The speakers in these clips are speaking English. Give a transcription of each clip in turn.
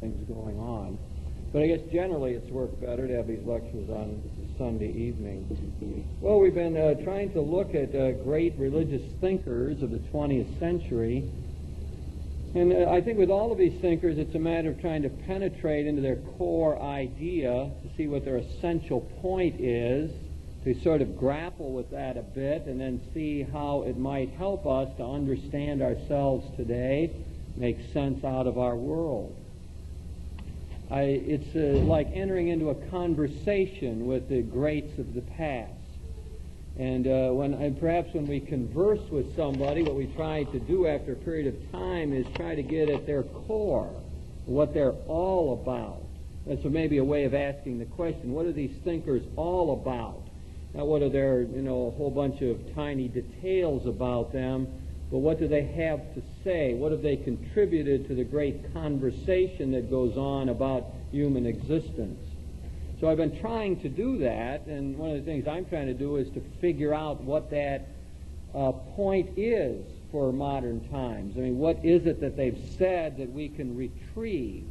things going on. But I guess generally it's worked better to have these lectures on Sunday evening. Well, we've been trying to look at great religious thinkers of the 20th century. And I think with all of these thinkers, it's a matter of trying to penetrate into their core idea to see what their essential point is, to sort of grapple with that a bit, and then see how it might help us to understand ourselves today, make sense out of our world. It's like entering into a conversation with the greats of the past. And perhaps when we converse with somebody, what we try to do after a period of time is try to get at their core, what they're all about. That's maybe a way of asking the question, what are these thinkers all about? Not what are their, a whole bunch of tiny details about them, but what do they have to say? What have they contributed to the great conversation that goes on about human existence? So I've been trying to do that, and one of the things I'm trying to do is to figure out what that point is for modern times. I mean, what is it that they've said that we can retrieve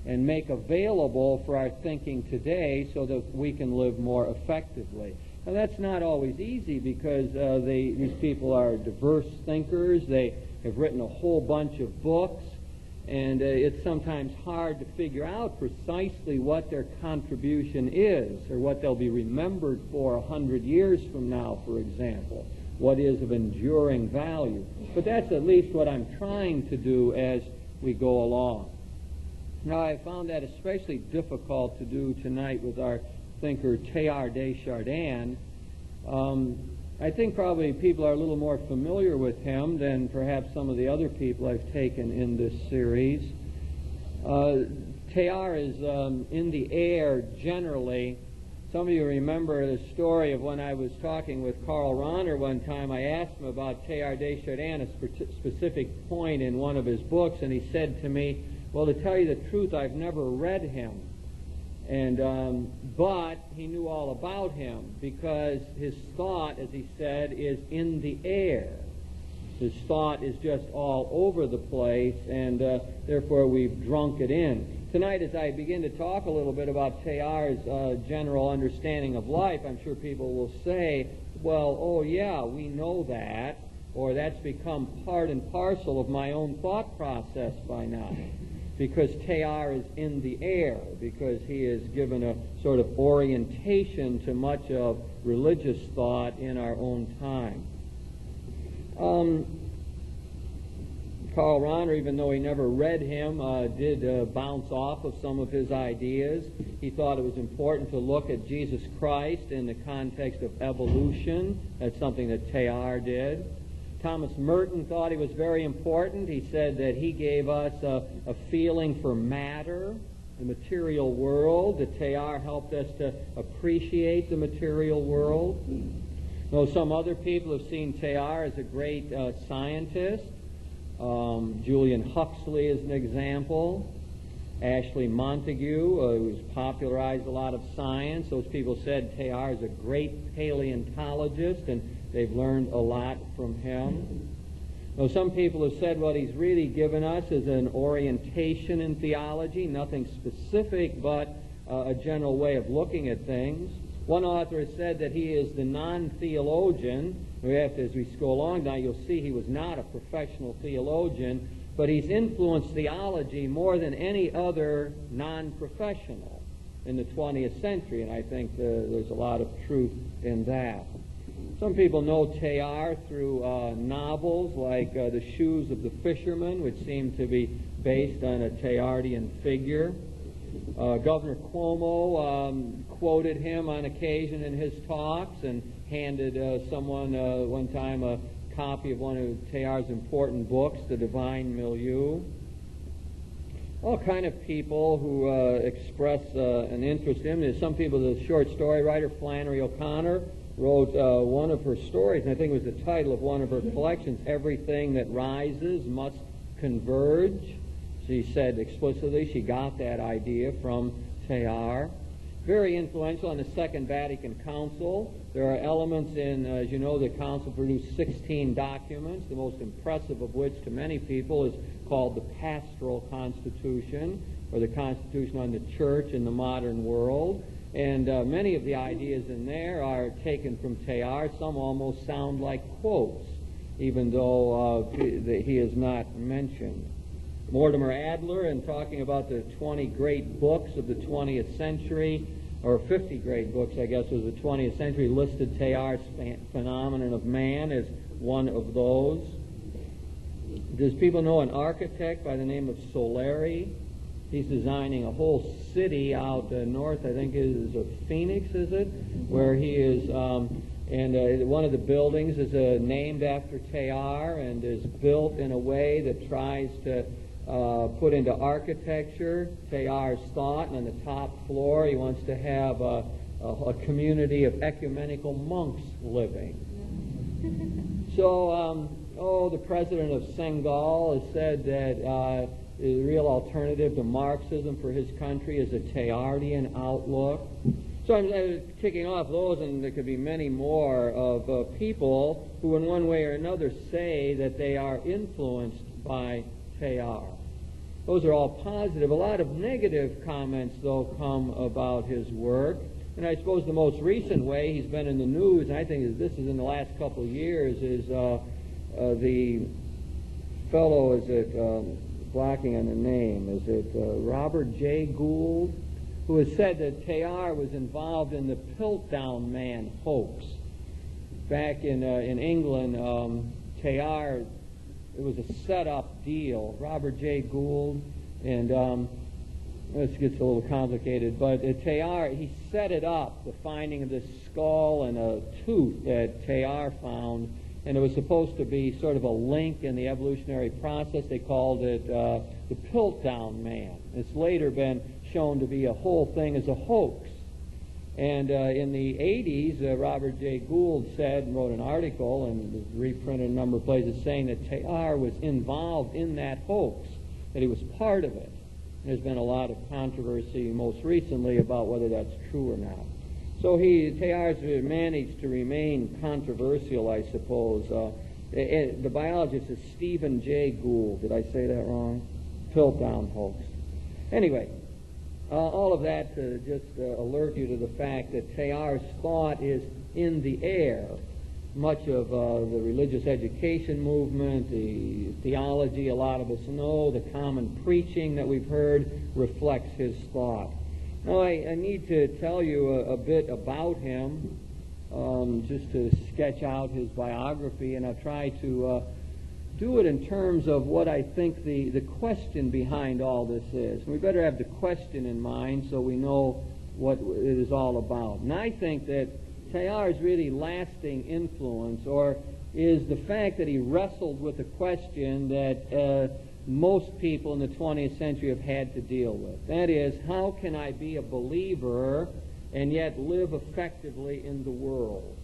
and make available for our thinking today so that we can live more effectively? Now, that's not always easy because these people are diverse thinkers. They have written a whole bunch of books, and it's sometimes hard to figure out precisely what their contribution is or what they'll be remembered for 100 years from now, for example. What is of enduring value. But that's at least what I'm trying to do as we go along. Now, I found that especially difficult to do tonight with our thinker Teilhard de Chardin. I think probably people are a little more familiar with him than perhaps some of the other people I've taken in this series. Teilhard is in the air generally. Some of you remember the story of when I was talking with Karl Rahner one time. I asked him about Teilhard de Chardin, a specific point in one of his books, and he said to me, well, to tell you the truth, I've never read him. But he knew all about him because his thought, as he said, is in the air. His thought is just all over the place, and therefore we've drunk it in. Tonight, as I begin to talk a little bit about Teilhard's general understanding of life, I'm sure people will say, well, oh yeah, we know that, or that's become part and parcel of my own thought process by now. Because Teilhard is in the air, because he has given a sort of orientation to much of religious thought in our own time. Karl Rahner, even though he never read him, did bounce off of some of his ideas. He thought it was important to look at Jesus Christ in the context of evolution. That's something that Teilhard did. Thomas Merton thought he was very important. He said that he gave us a feeling for matter, the material world, that Teilhard helped us to appreciate the material world. Though some other people have seen Teilhard as a great scientist. Julian Huxley is an example. Ashley Montague, who's popularized a lot of science. Those people said Teilhard is a great paleontologist, and they've learned a lot from him. Though some people have said what he's really given us is an orientation in theology, nothing specific, but a general way of looking at things. One author has said that he is the non-theologian. As we go along now, you'll see he was not a professional theologian, but he's influenced theology more than any other non-professional in the 20th century, and I think there's a lot of truth in that. Some people know Teilhard through novels like The Shoes of the Fisherman, which seem to be based on a Teilhardian figure. Governor Cuomo quoted him on occasion in his talks and handed someone one time a copy of one of Teilhard's important books, The Divine Milieu. All kind of people who express an interest in him. Some people, the short story writer Flannery O'Connor wrote one of her stories, and I think it was the title of one of her collections, Everything That Rises Must Converge. She said explicitly she got that idea from Teilhard. very influential in the Second Vatican Council. There are elements in, as you know, the Council produced 16 documents, the most impressive of which to many people is called the Pastoral Constitution, or the Constitution on the Church in the Modern World. And many of the ideas in there are taken from Teilhard. Some almost sound like quotes, even though he is not mentioned. Mortimer Adler, in talking about the 20 great books of the 20th century, or 50 great books, I guess, of the 20th century, listed Teilhard's phenomenon of man as one of those. Does people know an architect by the name of Solari? He's designing a whole city out north, I think it is of Phoenix, is it? Where he is, and one of the buildings is named after Teilhard and is built in a way that tries to put into architecture Teilhard's thought. And on the top floor, he wants to have a community of ecumenical monks living. So, the president of Senegal has said that the real alternative to Marxism for his country is a Teilhardian outlook. So I'm ticking off those, and there could be many more of people who in one way or another say that they are influenced by Teilhard. Those are all positive. A lot of negative comments, though, come about his work. And I suppose the most recent way he's been in the news, and I think this is in the last couple of years, is the fellow, is it, blocking on the name, is it Robert J. Gould, who has said that Teilhard was involved in the Piltdown Man hoax. Back in England, Teilhard, it was a set-up deal. Robert J. Gould, and this gets a little complicated, but Teilhard, he set it up, the finding of this skull and a tooth that Teilhard found, and it was supposed to be sort of a link in the evolutionary process. They called it the Piltdown Man. It's later been shown to be a whole thing as a hoax. And in the 80s, Robert J. Gould said, and wrote an article, and was reprinted a number of places, saying that Teilhard was involved in that hoax, that he was part of it. There's been a lot of controversy most recently about whether that's true or not. So Teilhard's managed to remain controversial, I suppose. The biologist is Stephen J. Gould. Did I say that wrong? Piltdown hoax. Anyway, all of that to just alert you to the fact that Teilhard's thought is in the air. Much of the religious education movement, the theology a lot of us know, the common preaching that we've heard reflects his thought. Now, I need to tell you a bit about him, just to sketch out his biography, and I'll try to do it in terms of what I think the question behind all this is. And we better have the question in mind so we know what it is all about. And I think that Teilhard's really lasting influence, or is the fact that he wrestled with a question that most people in the 20th century have had to deal with. That is, how can I be a believer and yet live effectively in the world?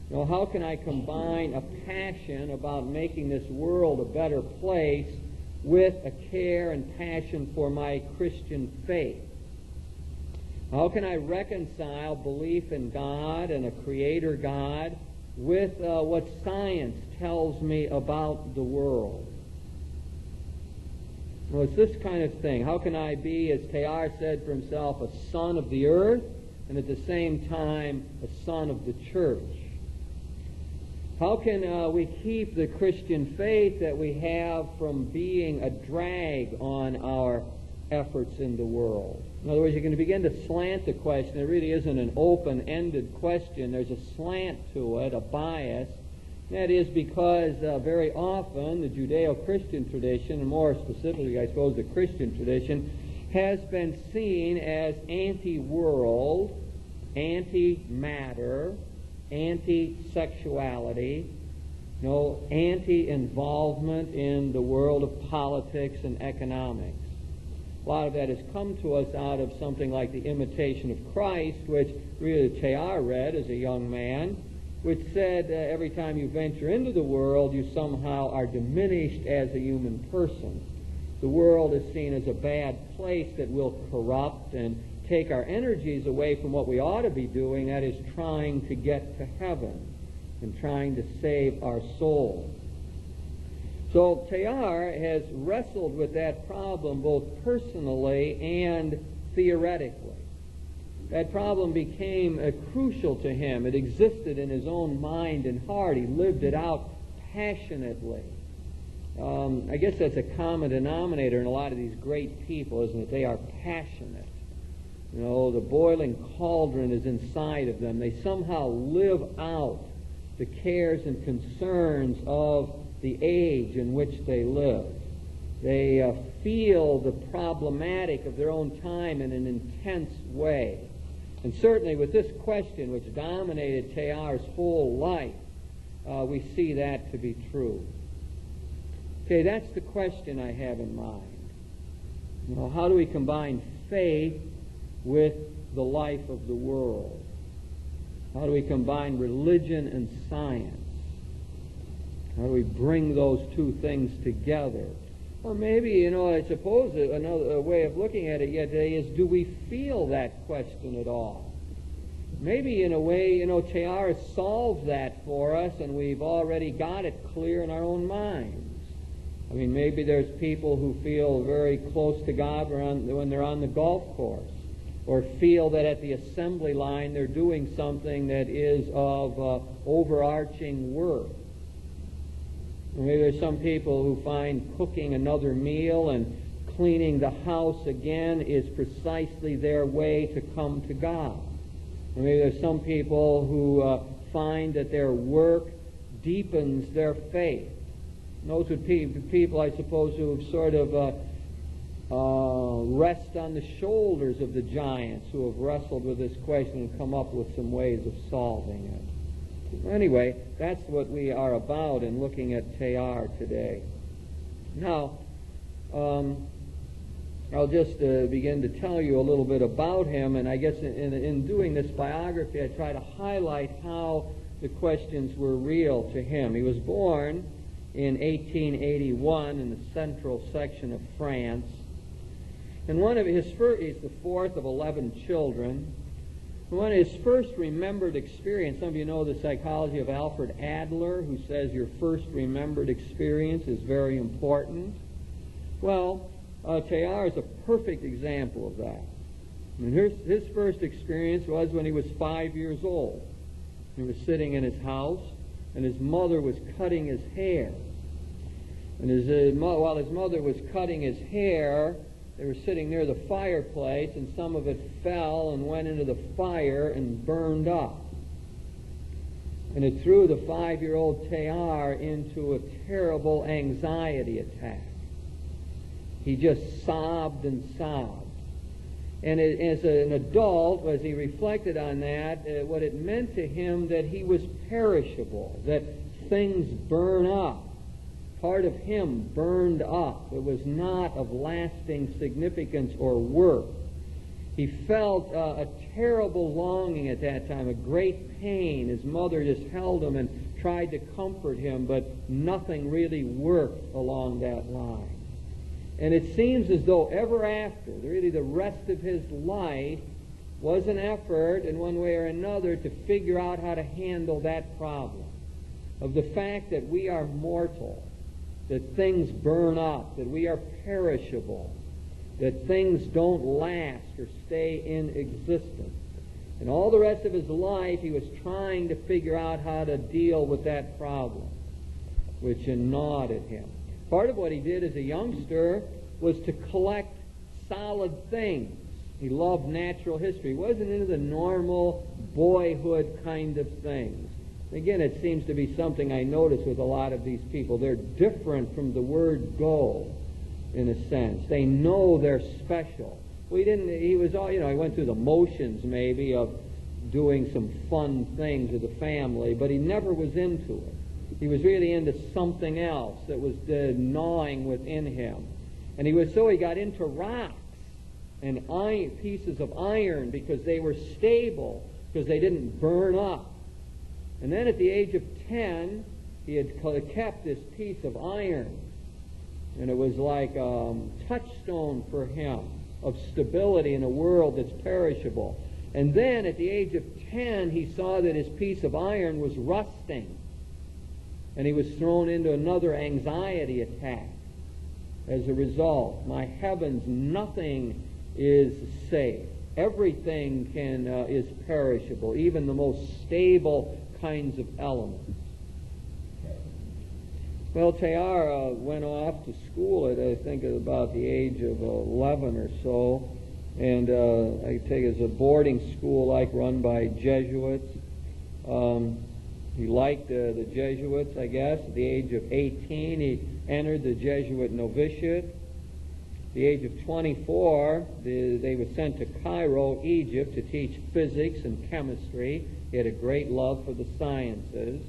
You know, how can I combine a passion about making this world a better place with a care and passion for my Christian faith? How can I reconcile belief in God and a creator God with what science tells me about the world? Well, it's this kind of thing. How can I be, as Teilhard said for himself, a son of the earth and at the same time a son of the church? How can we keep the Christian faith that we have from being a drag on our efforts in the world? In other words, you're going to begin to slant the question. It really isn't an open-ended question. There's a slant to it, a bias. That is because very often the Judeo-Christian tradition, and more specifically, I suppose, the Christian tradition, has been seen as anti-world, anti-matter, anti-sexuality, anti-involvement in the world of politics and economics. A lot of that has come to us out of something like The Imitation of Christ, which really Teilhard read as a young man, which said every time you venture into the world, you somehow are diminished as a human person. The world is seen as a bad place that will corrupt and take our energies away from what we ought to be doing, that is trying to get to heaven and trying to save our soul. So Teilhard has wrestled with that problem both personally and theoretically. That problem became crucial to him. It existed in his own mind and heart. He lived it out passionately. I guess that's a common denominator in a lot of these great people, isn't it? They are passionate. You know, the boiling cauldron is inside of them. They somehow live out the cares and concerns of the age in which they live. They feel the problematic of their own time in an intense way. And certainly with this question, which dominated Teilhard's whole life, we see that to be true. Okay, that's the question I have in mind. You know, how do we combine faith with the life of the world? How do we combine religion and science? How do we bring those two things together? Or maybe, you know, I suppose another way of looking at it yet today is, do we feel that question at all? Maybe in a way, you know, Teilhard solves that for us and we've already got it clear in our own minds. I mean, maybe there's people who feel very close to God when they're on the golf course, or feel that at the assembly line they're doing something that is of overarching worth. Or maybe there's some people who find cooking another meal and cleaning the house again is precisely their way to come to God. Or maybe there's some people who find that their work deepens their faith. And those would be people, I suppose, who have sort of rest on the shoulders of the giants who have wrestled with this question and come up with some ways of solving it. Anyway, that's what we are about in looking at Teilhard today. Now, I'll just begin to tell you a little bit about him, and I guess in doing this biography, I try to highlight how the questions were real to him. He was born in 1881 in the central section of France. And he's the fourth of 11 children. One of his first remembered experience, some of you know the psychology of Alfred Adler, who says your first remembered experience is very important. Well, Teilhard is a perfect example of that. I mean, his first experience was when he was 5 years old. He was sitting in his house, and his mother was cutting his hair. And while his mother was cutting his hair, they were sitting near the fireplace, and some of it fell and went into the fire and burned up. And it threw the 5-year-old Teilhard into a terrible anxiety attack. He just sobbed and sobbed. And as an adult, as he reflected on that, what it meant to him that he was perishable, that things burn up. Part of him burned up. It was not of lasting significance or worth. He felt a terrible longing at that time, a great pain. His mother just held him and tried to comfort him, but nothing really worked along that line. And it seems as though ever after, really the rest of his life was an effort in one way or another to figure out how to handle that problem of the fact that we are mortal, that things burn up, that we are perishable, that things don't last or stay in existence. And all the rest of his life he was trying to figure out how to deal with that problem, which gnawed at him. Part of what he did as a youngster was to collect solid things. He loved natural history. He wasn't into the normal boyhood kind of things. Again, it seems to be something I notice with a lot of these people. They're different from the word go, in a sense. They know they're special. He went through the motions maybe of doing some fun things with the family, but he never was into it. He was really into something else that was gnawing within him. And he got into rocks and pieces of iron because they were stable, because they didn't burn up. And then at the age of 10, he had kept this piece of iron. And it was like a touchstone for him. of stability in a world that's perishable. And then at the age of 10, he saw that his piece of iron was rusting. And he was thrown into another anxiety attack as a result. My heavens, nothing is safe. Everything is perishable, even the most stable kinds of elements. Well, Teilhard went off to school at, I think, at about the age of 11 or so. And I take it as a boarding school like run by Jesuits. He liked the Jesuits, I guess. At the age of 18, he entered the Jesuit novitiate. At the age of 24, they were sent to Cairo, Egypt, to teach physics and chemistry. He had a great love for the sciences.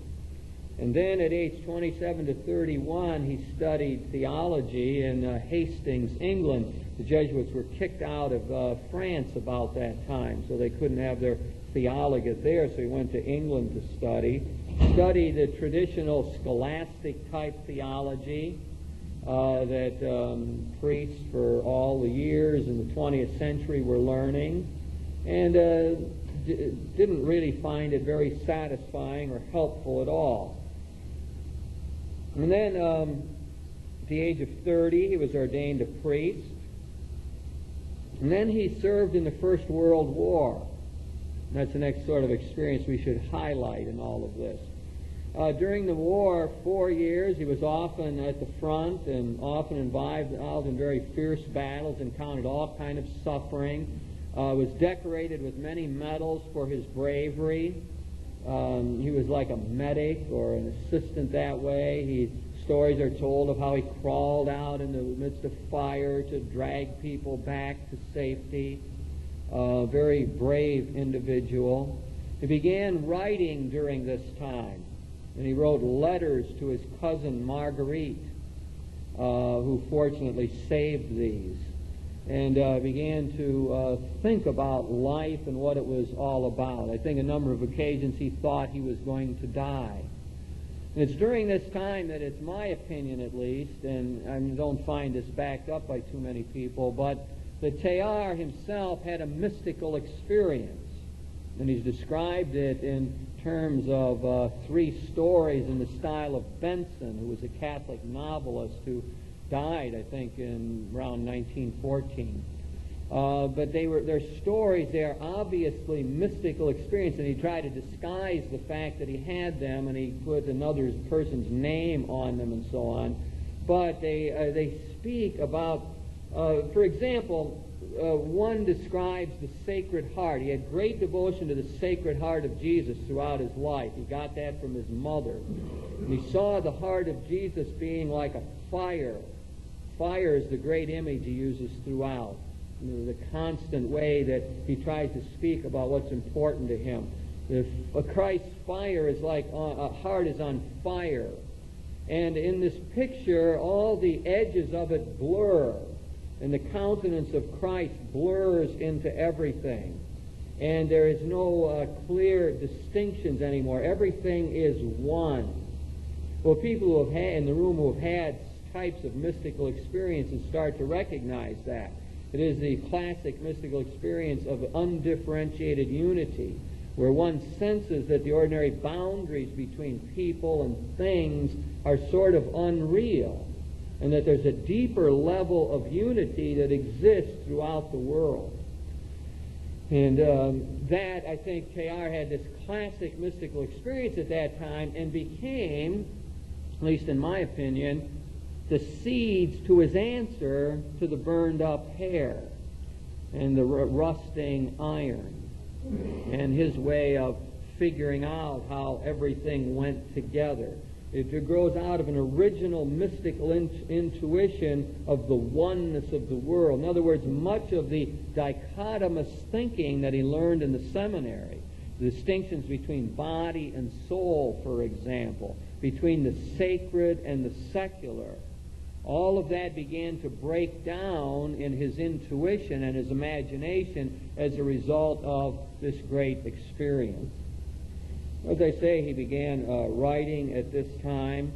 And then at age 27 to 31, he studied theology in Hastings, England. The Jesuits were kicked out of France about that time, so they couldn't have their theologate there, so he went to England to study. Studied the traditional scholastic type theology that priests for all the years in the 20th century were learning, and didn't really find it very satisfying or helpful at all. And then at the age of 30, he was ordained a priest. And then he served in the First World War. That's the next sort of experience we should highlight in all of this. During the war, 4 years, he was often at the front and often involved in very fierce battles, encountered all kind of suffering, was decorated with many medals for his bravery. He was like a medic or an assistant that way. Stories are told of how he crawled out in the midst of fire to drag people back to safety. Very brave individual. He began writing during this time, and he wrote letters to his cousin Marguerite, who fortunately saved these, and began to think about life and what it was all about. I think a number of occasions he thought he was going to die. And it's during this time that it's my opinion, at least, and I don't find this backed up by too many people, but that Teilhard himself had a mystical experience. And he's described it in terms of 3 stories in the style of Benson, who was a Catholic novelist who died, I think, in around 1914. But they're stories, they're obviously mystical experience, and he tried to disguise the fact that he had them, and he put another person's name on them and so on. But they speak about, for example, one describes the Sacred Heart. He had great devotion to the Sacred Heart of Jesus throughout his life. He got that from his mother. And he saw the heart of Jesus being like a fire. Fire is the great image he uses throughout. The constant way that he tries to speak about what's important to him. If Christ's fire is like a heart is on fire. And in this picture, all the edges of it blur. And the countenance of Christ blurs into everything. And there is no clear distinctions anymore. Everything is one. Well, people who have had, in the room who have had types of mystical experiences start to recognize that. It is the classic mystical experience of undifferentiated unity, where one senses that the ordinary boundaries between people and things are sort of unreal, and that there's a deeper level of unity that exists throughout the world. And that, I think, Teilhard had this classic mystical experience at that time and became, at least in my opinion, the seeds to his answer to the burned up hair and the rusting iron, and his way of figuring out how everything went together. It grows out of an original mystical intuition of the oneness of the world. In other words, much of the dichotomous thinking that he learned in the seminary, the distinctions between body and soul, for example, between the sacred and the secular, all of that began to break down in his intuition and his imagination as a result of this great experience. As I say, he began writing at this time,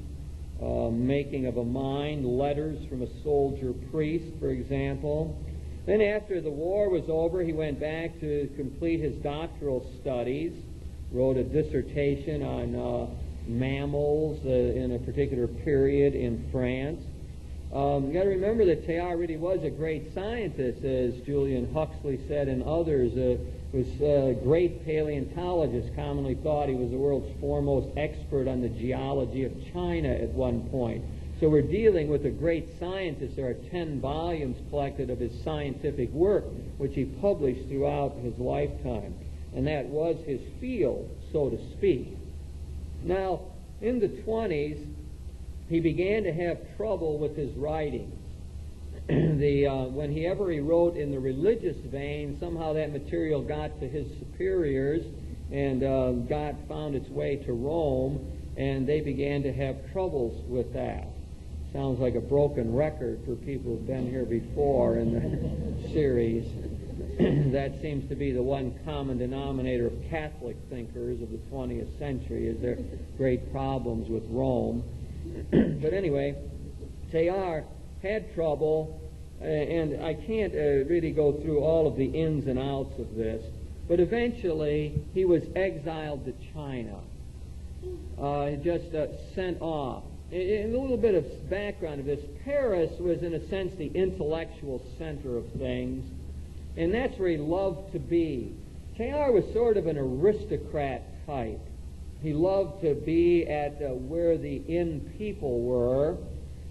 Making of a Mind, letters from a soldier priest, for example. Then after the war was over, he went back to complete his doctoral studies, wrote a dissertation on mammals in a particular period in France. You've got to remember that Teilhard really was a great scientist, as Julian Huxley said, and others. Was a great paleontologist, commonly thought he was the world's foremost expert on the geology of China at one point. So we're dealing with a great scientist. There are 10 volumes collected of his scientific work, which he published throughout his lifetime. And that was his field, so to speak. Now, in the 20s, he began to have trouble with his writings. Whenever he wrote in the religious vein, somehow that material got to his superiors and found its way to Rome, and they began to have troubles with that. Sounds like a broken record for people who've been here before in the series. That seems to be the one common denominator of Catholic thinkers of the 20th century, is their great problems with Rome. But anyway, Teilhard had trouble, and I can't really go through all of the ins and outs of this, but eventually he was exiled to China, just sent off. And a little bit of background of this: Paris was, in a sense, the intellectual center of things, and that's where he loved to be. Teilhard was sort of an aristocrat type. He loved to be at where the in people were,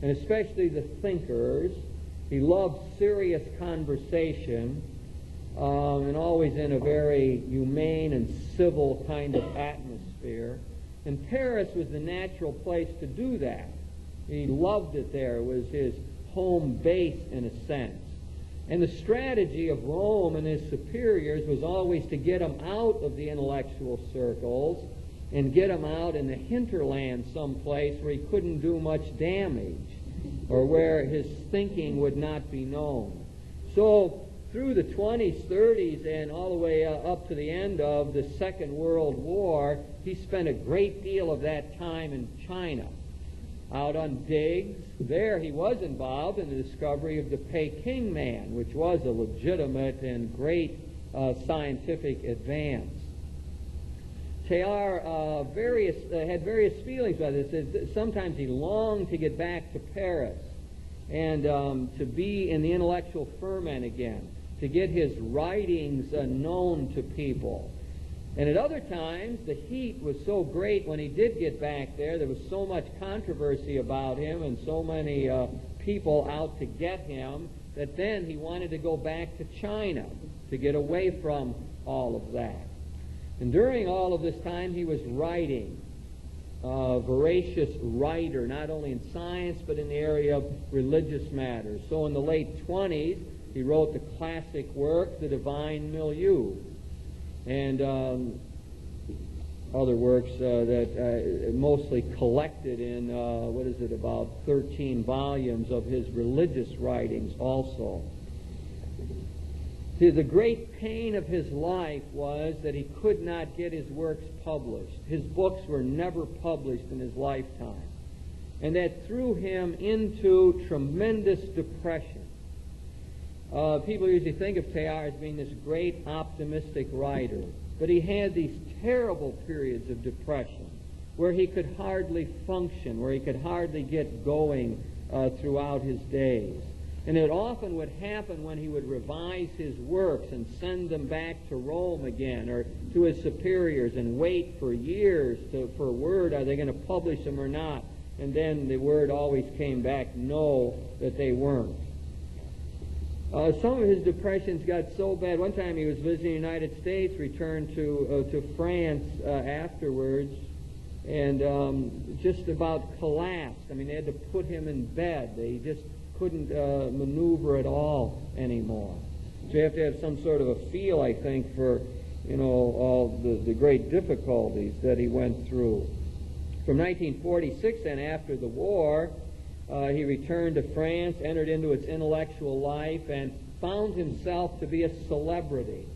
and especially the thinkers. He loved serious conversation, and always in a very humane and civil kind of atmosphere. And Paris was the natural place to do that. He loved it there. It was his home base, in a sense. And the strategy of Rome and his superiors was always to get him out of the intellectual circles and get him out in the hinterland someplace where he couldn't do much damage, or where his thinking would not be known. So through the 20s, 30s, and all the way up to the end of the Second World War, he spent a great deal of that time in China, out on digs. There he was involved in the discovery of the Peking man, which was a legitimate and great scientific advance. Teilhard had various feelings about this. Sometimes he longed to get back to Paris and to be in the intellectual ferment again, to get his writings known to people. And at other times, the heat was so great when he did get back there. There was so much controversy about him and so many people out to get him that then he wanted to go back to China to get away from all of that. And during all of this time, he was writing, a voracious writer, not only in science, but in the area of religious matters. So in the late 20s, he wrote the classic work, The Divine Milieu, and other works that mostly collected in, about 13 volumes of his religious writings also. See, the great pain of his life was that he could not get his works published. His books were never published in his lifetime. And that threw him into tremendous depression. People usually think of Teilhard as being this great optimistic writer, but he had these terrible periods of depression where he could hardly function, where he could hardly get going throughout his days. And it often would happen when he would revise his works and send them back to Rome again or to his superiors and wait for years for word, are they going to publish them or not? And then the word always came back, no, that they weren't. Some of his depressions got so bad. One time he was visiting the United States, returned to France afterwards, and just about collapsed. I mean, they had to put him in bed. They just couldn't maneuver at all anymore. So you have to have some sort of a feel, I think, for all the great difficulties that he went through. From 1946, then, after the war, he returned to France, entered into its intellectual life, and found himself to be a celebrity.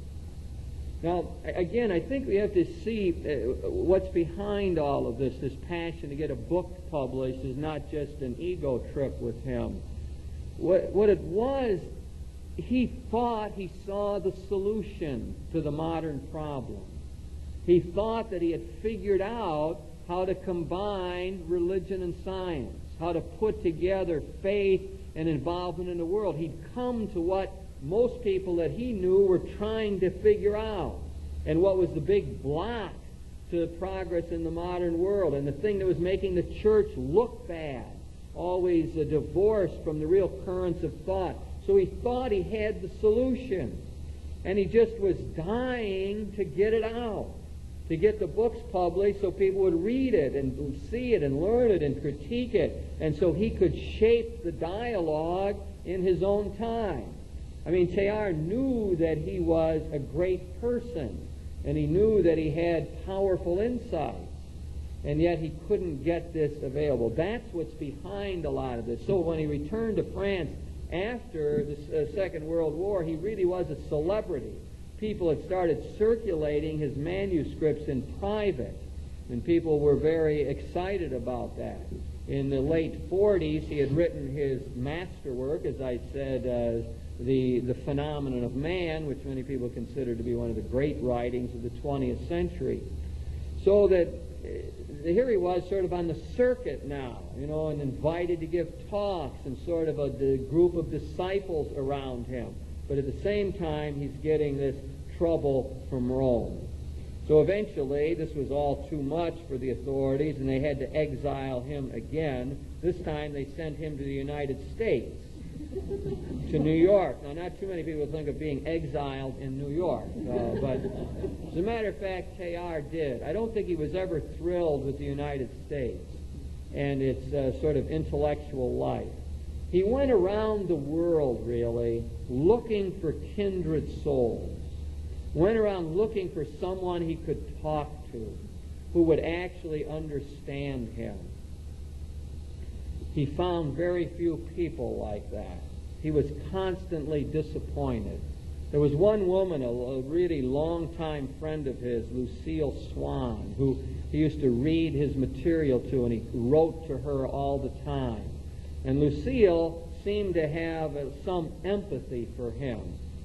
Now, again, I think we have to see what's behind all of this. This passion to get a book published is not just an ego trip with him. What it was he thought he saw the solution to the modern problem. He thought that he had figured out how to combine religion and science, how to put together faith and involvement in the world. He'd come to what most people that he knew were trying to figure out, and what was the big block to progress in the modern world, and the thing that was making the church look bad, always divorced from the real currents of thought. So he thought he had the solution, and he just was dying to get it out, to get the books published so people would read it and see it and learn it and critique it, and so he could shape the dialogue in his own time. I mean, Teilhard knew that he was a great person, and he knew that he had powerful insights, and yet he couldn't get this available. That's what's behind a lot of this. So when he returned to France after the Second World War, he really was a celebrity. People had started circulating his manuscripts in private, and people were very excited about that. In the late 40s, he had written his masterwork, as I said, the Phenomenon of Man, which many people consider to be one of the great writings of the 20th century. So that here he was sort of on the circuit now, and invited to give talks and sort of a group of disciples around him. But at the same time, he's getting this trouble from Rome. So eventually, this was all too much for the authorities, and they had to exile him again. This time, they sent him to the United States, to New York. Now, not too many people think of being exiled in New York, but as a matter of fact, Teilhard did. I don't think he was ever thrilled with the United States and its sort of intellectual life. He went around the world, really, looking for kindred souls. Went around looking for someone he could talk to, who would actually understand him. He found very few people like that. He was constantly disappointed. There was one woman, a really long-time friend of his, Lucille Swan, who he used to read his material to, and he wrote to her all the time. And Lucille seemed to have some empathy for him.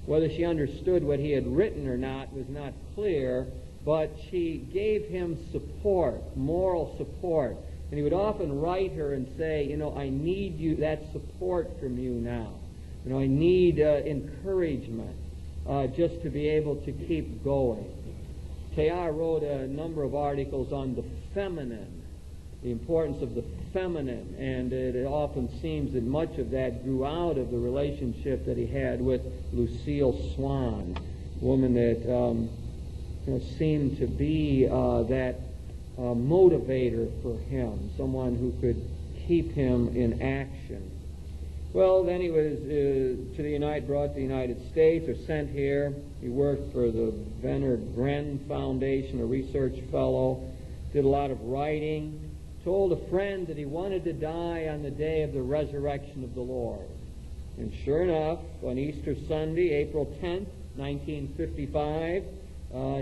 Whether she understood what he had written or not was not clear, but she gave him support, moral support. And he would often write her and say, I need that support from you now. I need encouragement just to be able to keep going. Teilhard wrote a number of articles on the feminine, the importance of the feminine, and it often seems that much of that grew out of the relationship that he had with Lucille Swan, a woman that seemed to be that motivator for him, someone who could keep him in action. Well, then he was brought to the United States, or sent here. He worked for the Venner Gren Foundation, a research fellow, did a lot of writing, told a friend that he wanted to die on the day of the resurrection of the Lord. And sure enough, on Easter Sunday, April 10th, 1955,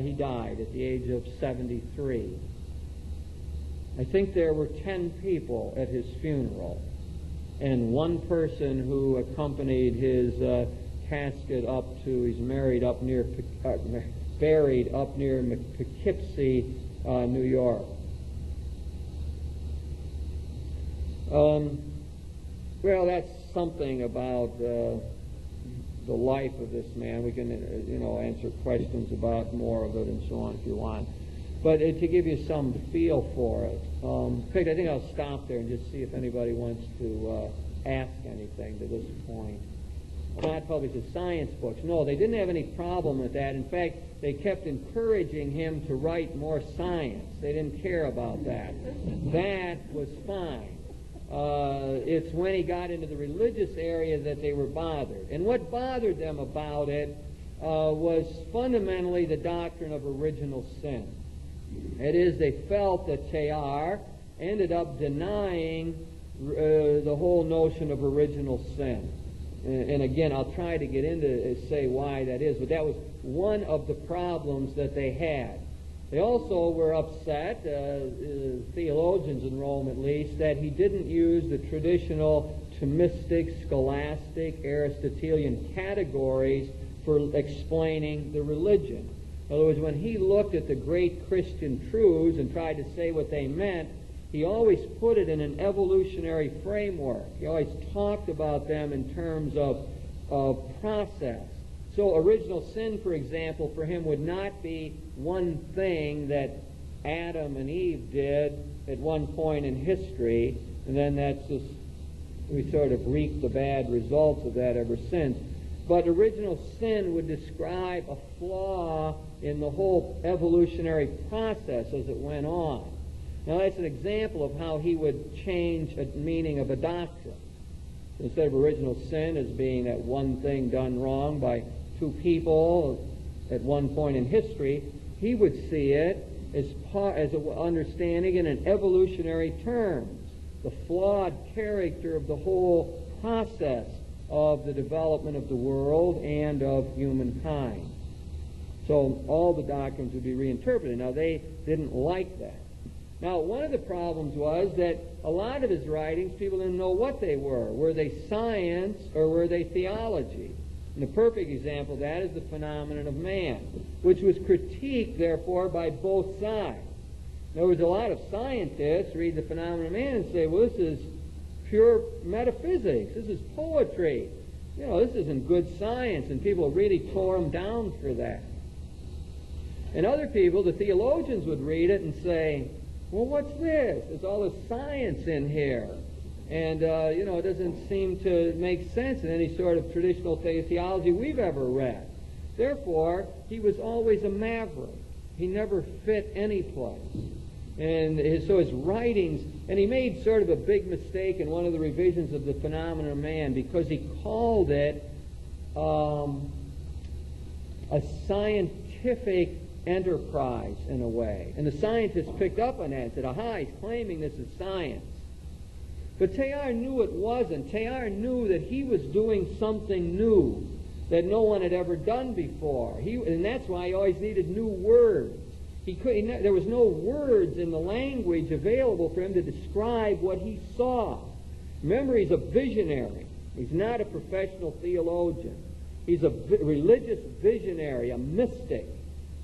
he died at the age of 73. I think there were 10 people at his funeral, and one person who accompanied his casket up to, he's buried up near Poughkeepsie, New York. Well, that's something about the life of this man. We can, answer questions about more of it and so on if you want. But to give you some feel for it, in fact, I think I'll stop there and just see if anybody wants to ask anything to this point. Not published as science books. No, they didn't have any problem with that. In fact, they kept encouraging him to write more science. They didn't care about that. That was fine. It's when he got into the religious area that they were bothered. And what bothered them about it was fundamentally the doctrine of original sin. That is, they felt that Teilhard ended up denying the whole notion of original sin. And again, I'll try to get into say why that is, but that was one of the problems that they had. They also were upset, theologians in Rome at least, that he didn't use the traditional Thomistic, scholastic, Aristotelian categories for explaining the religion. In other words, when he looked at the great Christian truths and tried to say what they meant, he always put it in an evolutionary framework. He always talked about them in terms of process. So original sin, for example, for him would not be one thing that Adam and Eve did at one point in history, and then that's just, we sort of reap the bad results of that ever since. But original sin would describe a flaw in the whole evolutionary process as it went on. Now that's an example of how he would change a meaning of a doctrine. Instead of original sin as being that one thing done wrong by two people at one point in history, he would see it as an understanding in an evolutionary terms, the flawed character of the whole process of the development of the world and of humankind. So all the doctrines would be reinterpreted. Now they didn't like that. Now one of the problems was that a lot of his writings, people didn't know what they were. Were they science or were they theology? And the perfect example of that is the phenomenon of man, which was critiqued, therefore, by both sides. In other words, a lot of scientists read the phenomenon of man and say, well, this is pure metaphysics. This is poetry. You know, this isn't good science, and people really tore him down for that. And other people, the theologians, would read it and say, well, what's this? There's all this science in here. And, it doesn't seem to make sense in any sort of traditional theology we've ever read. Therefore, he was always a maverick. He never fit any place. And so his writings, and he made sort of a big mistake in one of the revisions of the phenomenon of man because he called it a scientific enterprise in a way. And the scientists picked up on that and said, aha, he's claiming this is science. But Teilhard knew it wasn't. Teilhard knew that he was doing something new that no one had ever done before. And that's why he always needed new words. There was no words in the language available for him to describe what he saw. Remember, he's a visionary. He's not a professional theologian. He's a religious visionary, a mystic,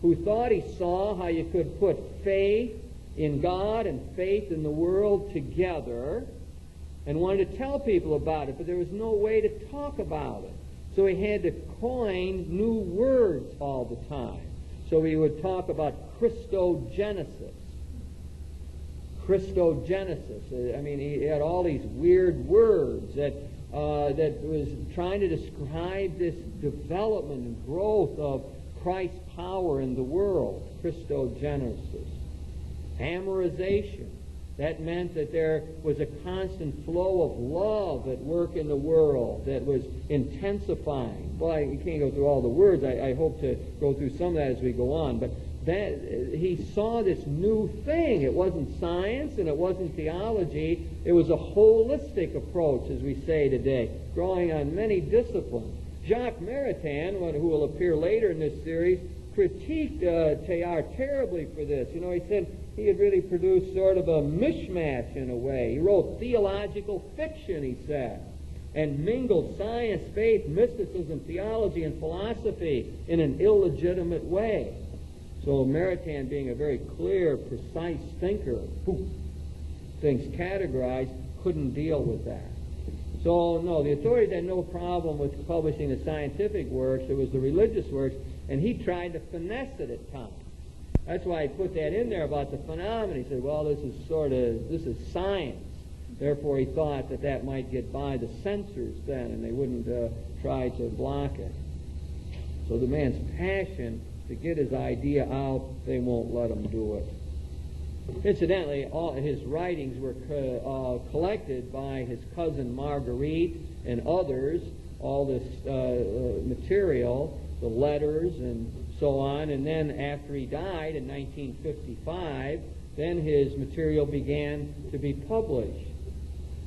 who thought he saw how you could put faith in God and faith in the world together, and wanted to tell people about it, but there was no way to talk about it. So he had to coin new words all the time. So he would talk about Christogenesis. Christogenesis. I mean, he had all these weird words that was trying to describe this development and growth of Christ's power in the world. Christogenesis. Amorization. That meant that there was a constant flow of love at work in the world that was intensifying. Well, you can't go through all the words. I hope to go through some of that as we go on. But he saw this new thing. It wasn't science and it wasn't theology. It was a holistic approach, as we say today, drawing on many disciplines. Jacques Maritain, who will appear later in this series, critiqued Teilhard terribly for this. You know, he said he had really produced sort of a mishmash in a way. He wrote theological fiction, he said, and mingled science, faith, mysticism, theology, and philosophy in an illegitimate way. So Maritain, being a very clear, precise thinker, things categorized, couldn't deal with that. So, no, the authorities had no problem with publishing the scientific works. It was the religious works, and he tried to finesse it at times. That's why he put that in there about the phenomenon. He said, well, this is science. Therefore, he thought that might get by the censors then, and they wouldn't try to block it. So the man's passion to get his idea out, they won't let him do it. Incidentally, all his writings were collected by his cousin Marguerite and others, all this material, the letters and so on, and then after he died in 1955, then his material began to be published.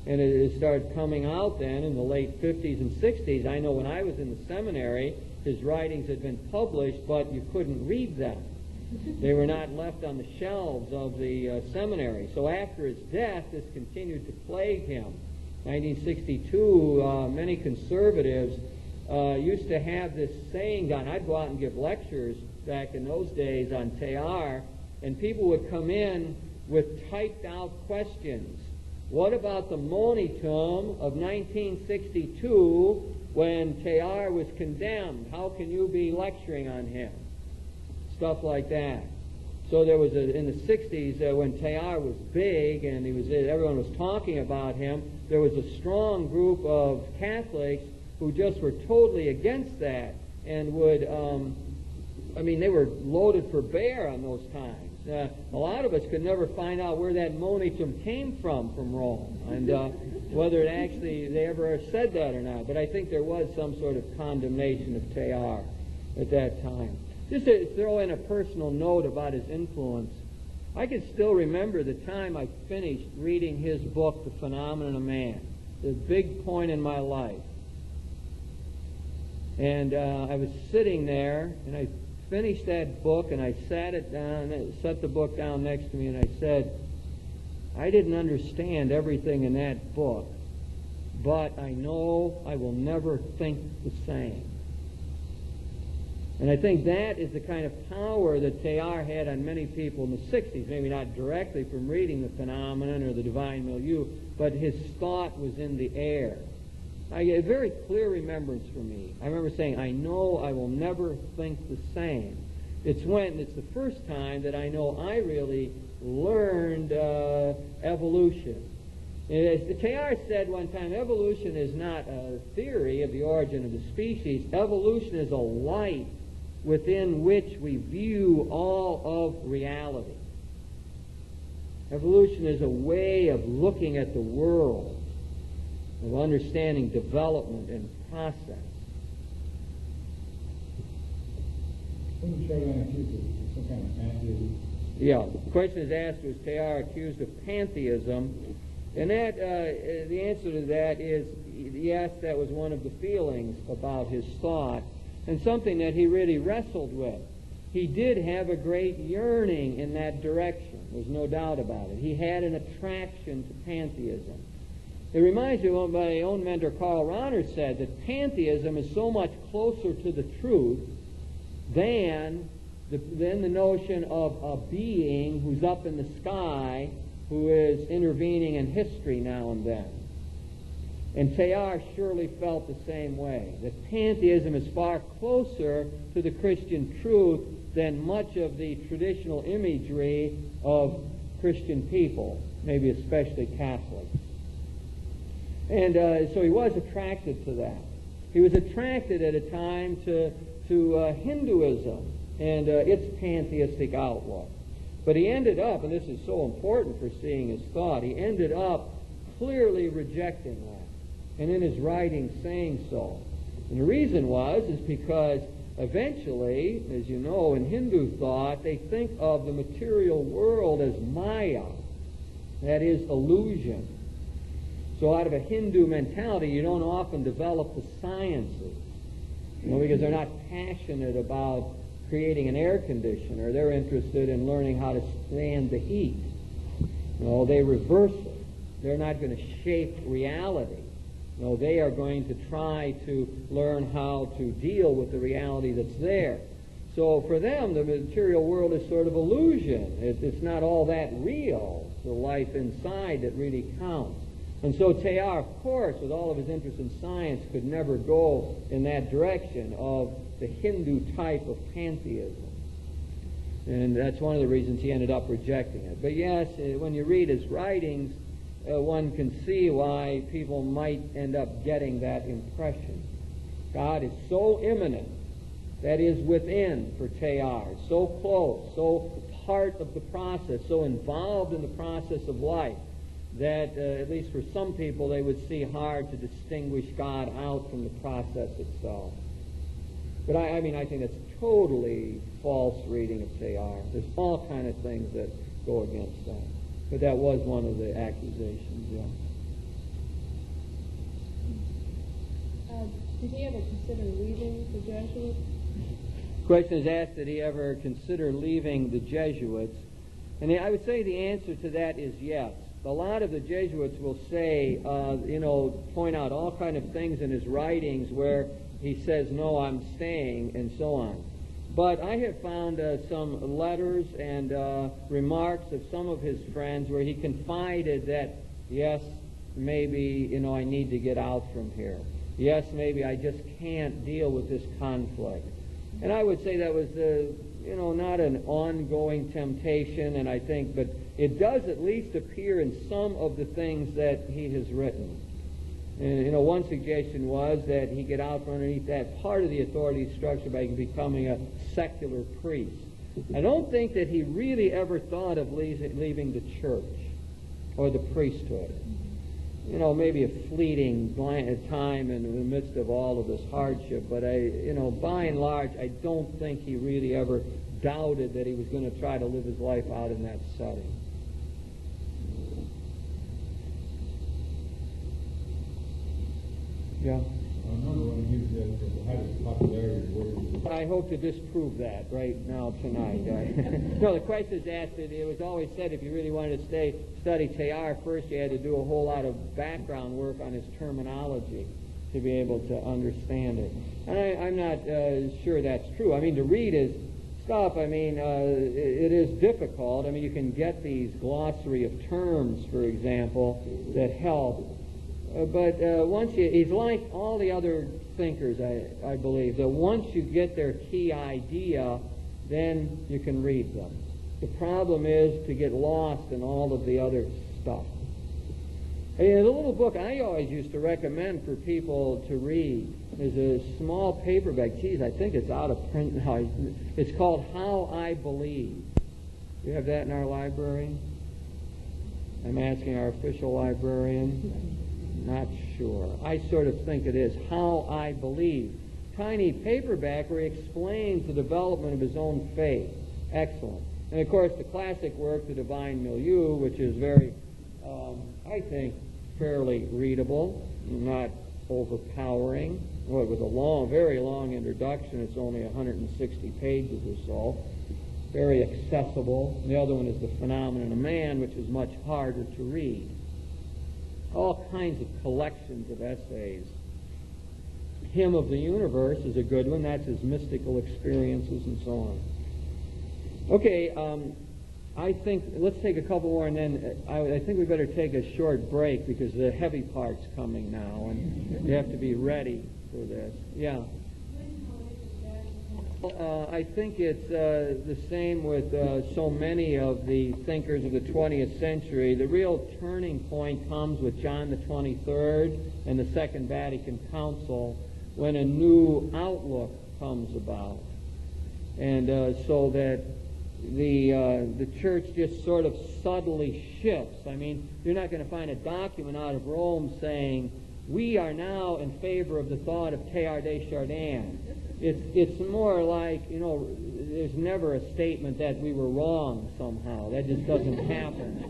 And it started coming out then in the late 50s and 60s. I know when I was in the seminary, his writings had been published, but you couldn't read them. They were not left on the shelves of the seminary. So after his death, this continued to plague him. 1962, many conservatives used to have this saying done. I'd go out and give lectures back in those days on Teilhard, and people would come in with typed out questions. What about the monitum of 1962 when Teilhard was condemned? How can you be lecturing on him? Stuff like that. So there was in the 60s when Teilhard was big and everyone was talking about him, there was a strong group of Catholics who just were totally against that and would, they were loaded for bear on those times. A lot of us could never find out where that monitum came from Rome, and whether they ever said that or not. But I think there was some sort of condemnation of Teilhard at that time. Just to throw in a personal note about his influence, I can still remember the time I finished reading his book, The Phenomenon of Man, the big point in my life. And I was sitting there, and I finished that book, and I sat it down, set the book down next to me, and I said, I didn't understand everything in that book, but I know I will never think the same. And I think that is the kind of power that Teilhard had on many people in the 60s, maybe not directly from reading The Phenomenon or The Divine Milieu, but his thought was in the air. A very clear remembrance for me. I remember saying, I know I will never think the same. It's the first time that I know I really learned evolution. As Teilhard said one time, evolution is not a theory of the origin of the species. Evolution is a light within which we view all of reality. Evolution is a way of looking at the world, of understanding development and process. Yeah, the question is asked, was Teilhard accused of pantheism? And that the answer to that is yes, that was one of the feelings about his thought, and something that he really wrestled with. He did have a great yearning in that direction. There's no doubt about it. He had an attraction to pantheism. It reminds me of what my own mentor Karl Rahner said, that pantheism is so much closer to the truth than the notion of a being who's up in the sky who is intervening in history now and then. And Teilhard surely felt the same way, that pantheism is far closer to the Christian truth than much of the traditional imagery of Christian people, maybe especially Catholics. And so he was attracted to that. He was attracted at a time to Hinduism and its pantheistic outlook. But he ended up, and this is so important for seeing his thought, he ended up clearly rejecting that, and in his writing saying so. And the reason is because eventually, as you know, in Hindu thought, they think of the material world as Maya, that is, illusion. So out of a Hindu mentality, you don't often develop the sciences, because they're not passionate about creating an air conditioner. They're interested in learning how to stand the heat. They reverse it. They're not going to shape reality. They are going to try to learn how to deal with the reality that's there. So for them, the material world is sort of illusion. It's not all that real. It's the life inside that really counts. And so Teilhard, of course, with all of his interest in science, could never go in that direction of the Hindu type of pantheism. And that's one of the reasons he ended up rejecting it. But yes, when you read his writings, one can see why people might end up getting that impression. God is so immanent, that is within for Teilhard, so close, so part of the process, so involved in the process of life, that at least for some people they would see hard to distinguish God out from the process itself. But I think that's totally false reading of Teilhard. There's all kind of things that go against that. But that was one of the accusations, yeah. Did he ever consider leaving the Jesuits? The question is asked, did he ever consider leaving the Jesuits? And I would say the answer to that is yes. a lot of the Jesuits will say, point out all kind of things in his writings where he says, no, I'm staying, and so on. But I have found some letters and remarks of some of his friends where he confided that, yes, maybe, I need to get out from here. Yes, maybe I just can't deal with this conflict. And I would say that was, not an ongoing temptation, and I think, but it does at least appear in some of the things that he has written. And, one suggestion was that he get out from underneath that part of the authority structure by becoming a secular priest. I don't think that he really ever thought of leaving the church or the priesthood. Maybe a fleeting time in the midst of all of this hardship, but by and large, I don't think he really ever doubted that he was going to try to live his life out in that setting. Yeah. I hope to disprove that right now tonight. No, the question is asked that it was always said if you really wanted to study Teilhard, first you had to do a whole lot of background work on his terminology to be able to understand it. And I'm not sure that's true. I mean, to read his stuff, it is difficult. You can get these glossary of terms, for example, that help. But he's like all the other thinkers, I believe, that once you get their key idea, then you can read them. The problem is to get lost in all of the other stuff. The little book I always used to recommend for people to read is a small paperback. Geez, I think it's out of print now. It's called How I Believe. Do you have that in our library? I'm asking our official librarian. Not sure. I sort of think it is How I Believe. Tiny paperback where he explains the development of his own faith. Excellent. And of course the classic work, The Divine Milieu, which is very, I think, fairly readable, not overpowering. Well, with a very long introduction. It's only 160 pages or so. Very accessible. The other one is The Phenomenon of Man, which is much harder to read. All kinds of collections of essays. Hymn of the Universe is a good one. That's his mystical experiences and so on. Okay, I think, let's take a couple more, and then I think we better take a short break because the heavy part's coming now, and you have to be ready for this. Yeah. I think it's the same with so many of the thinkers of the 20th century. The real turning point comes with John the 23rd and the Second Vatican Council when a new outlook comes about. And so that the church just sort of subtly shifts. You're not going to find a document out of Rome saying, we are now in favor of the thought of Teilhard de Chardin. It's more like, there's never a statement that we were wrong somehow. That just doesn't happen.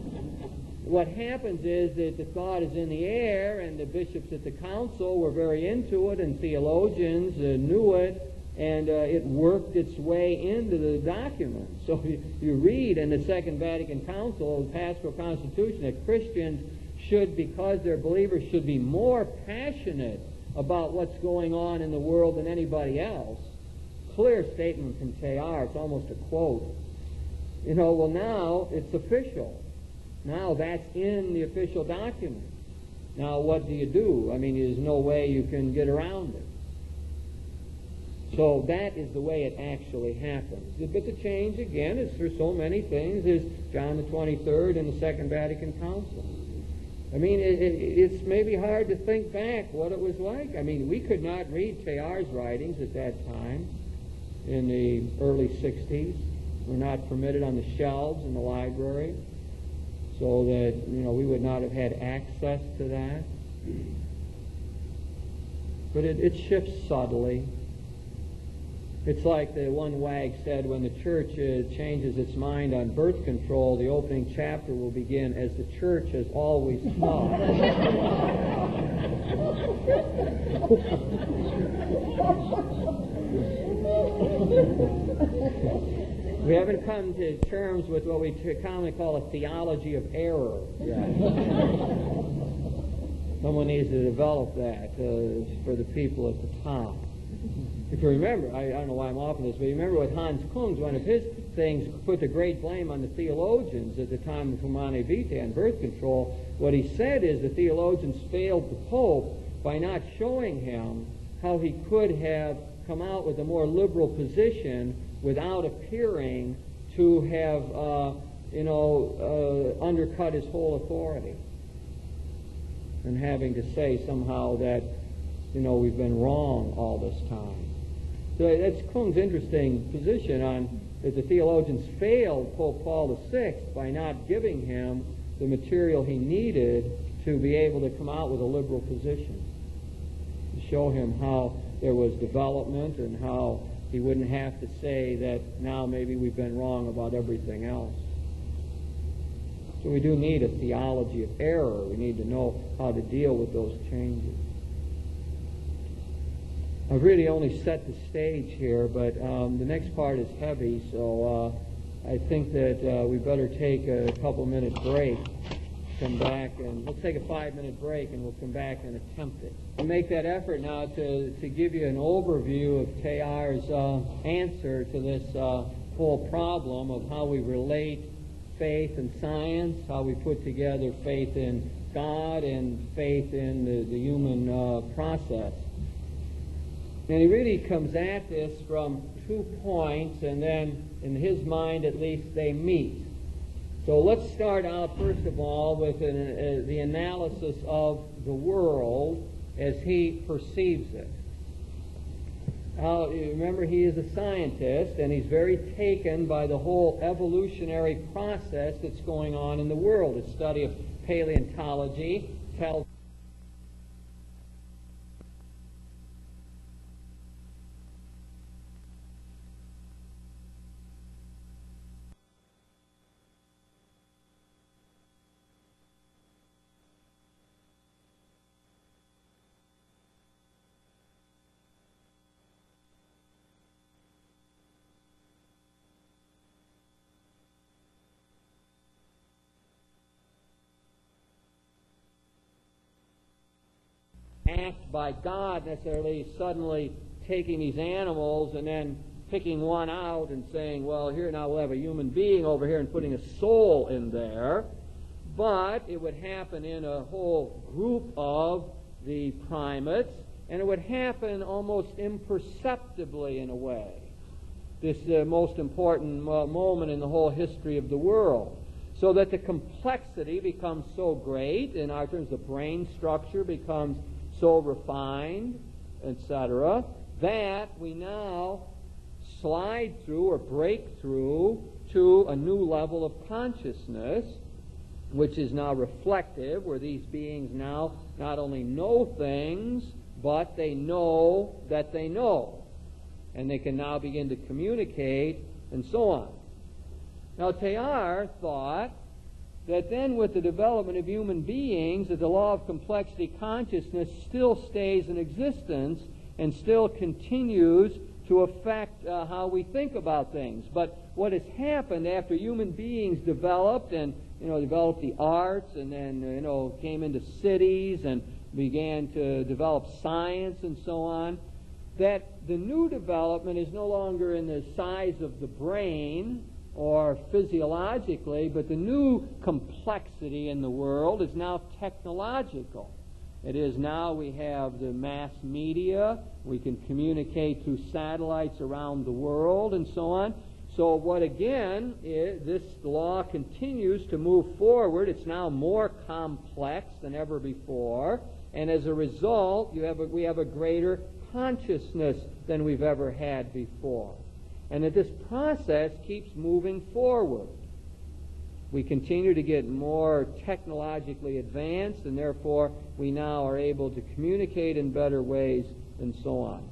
What happens is that the thought is in the air, and the bishops at the council were very into it, and theologians knew it, and it worked its way into the document. So you read in the Second Vatican Council, the Pastoral Constitution, that Christians should, because they're believers, should be more passionate about what's going on in the world than anybody else. Clear statement from Teilhard. It's almost a quote. Well, now it's official. Now that's in the official document. Now what do? There's no way you can get around it. So that is the way it actually happens. But the change, again, is for so many things, is John the 23rd and the Second Vatican Council. It's maybe hard to think back what it was like. We could not read Teilhard's writings at that time in the early 60s. We're not permitted on the shelves in the library, so that, we would not have had access to that. But it shifts subtly. It's like the one wag said, when the church changes its mind on birth control, the opening chapter will begin, as the church has always taught. We haven't come to terms with what we commonly call a theology of error yet. Someone needs to develop that for the people at the top. If you remember, I don't know why I'm off on this, but you remember with Hans Kunz, one of his things put the great blame on the theologians at the time of Humanae Vitae and birth control. What he said is the theologians failed the Pope by not showing him how he could have come out with a more liberal position without appearing to have, undercut his whole authority. And having to say somehow that, we've been wrong all this time. So that's Kunz's interesting position on that the theologians failed Pope Paul VI by not giving him the material he needed to be able to come out with a liberal position, to show him how there was development and how he wouldn't have to say that now maybe we've been wrong about everything else. So we do need a theology of error. We need to know how to deal with those changes. I've really only set the stage here, but the next part is heavy, so I think that we better take a couple-minute break, come back, and let's take a 5-minute break, and we'll come back and attempt it. I'll make that effort now to give you an overview of Teilhard's answer to this whole problem of how we relate faith and science, how we put together faith in God and faith in the human process. And he really comes at this from 2 points, and then, in his mind at least, they meet. So let's start out, first of all, with the analysis of the world as he perceives it. Now, remember, he is a scientist, and he's very taken by the whole evolutionary process that's going on in the world. His study of paleontology tells act by God necessarily suddenly taking these animals and then picking one out and saying, well, here now we'll have a human being over here and putting a soul in there. But it would happen in a whole group of the primates, and it would happen almost imperceptibly in a way. This is the most important moment in the whole history of the world. So that the complexity becomes so great, in our terms the brain structure becomes so refined, etc., that we now slide through or break through to a new level of consciousness, which is now reflective, where these beings now not only know things, but they know that they know. And they can now begin to communicate, and so on. Now, Teilhard thought that then with the development of human beings, that the law of complexity consciousness still stays in existence and still continues to affect how we think about things. But what has happened after human beings developed and developed the arts and then came into cities and began to develop science and so on, that the new development is no longer in the size of the brain or physiologically, but the new complexity in the world is now technological. It is now we have the mass media, we can communicate through satellites around the world and so on. So what again, this law continues to move forward. It's now more complex than ever before, and as a result, we have a greater consciousness than we've ever had before. And that this process keeps moving forward. We continue to get more technologically advanced, and therefore we now are able to communicate in better ways, and so on.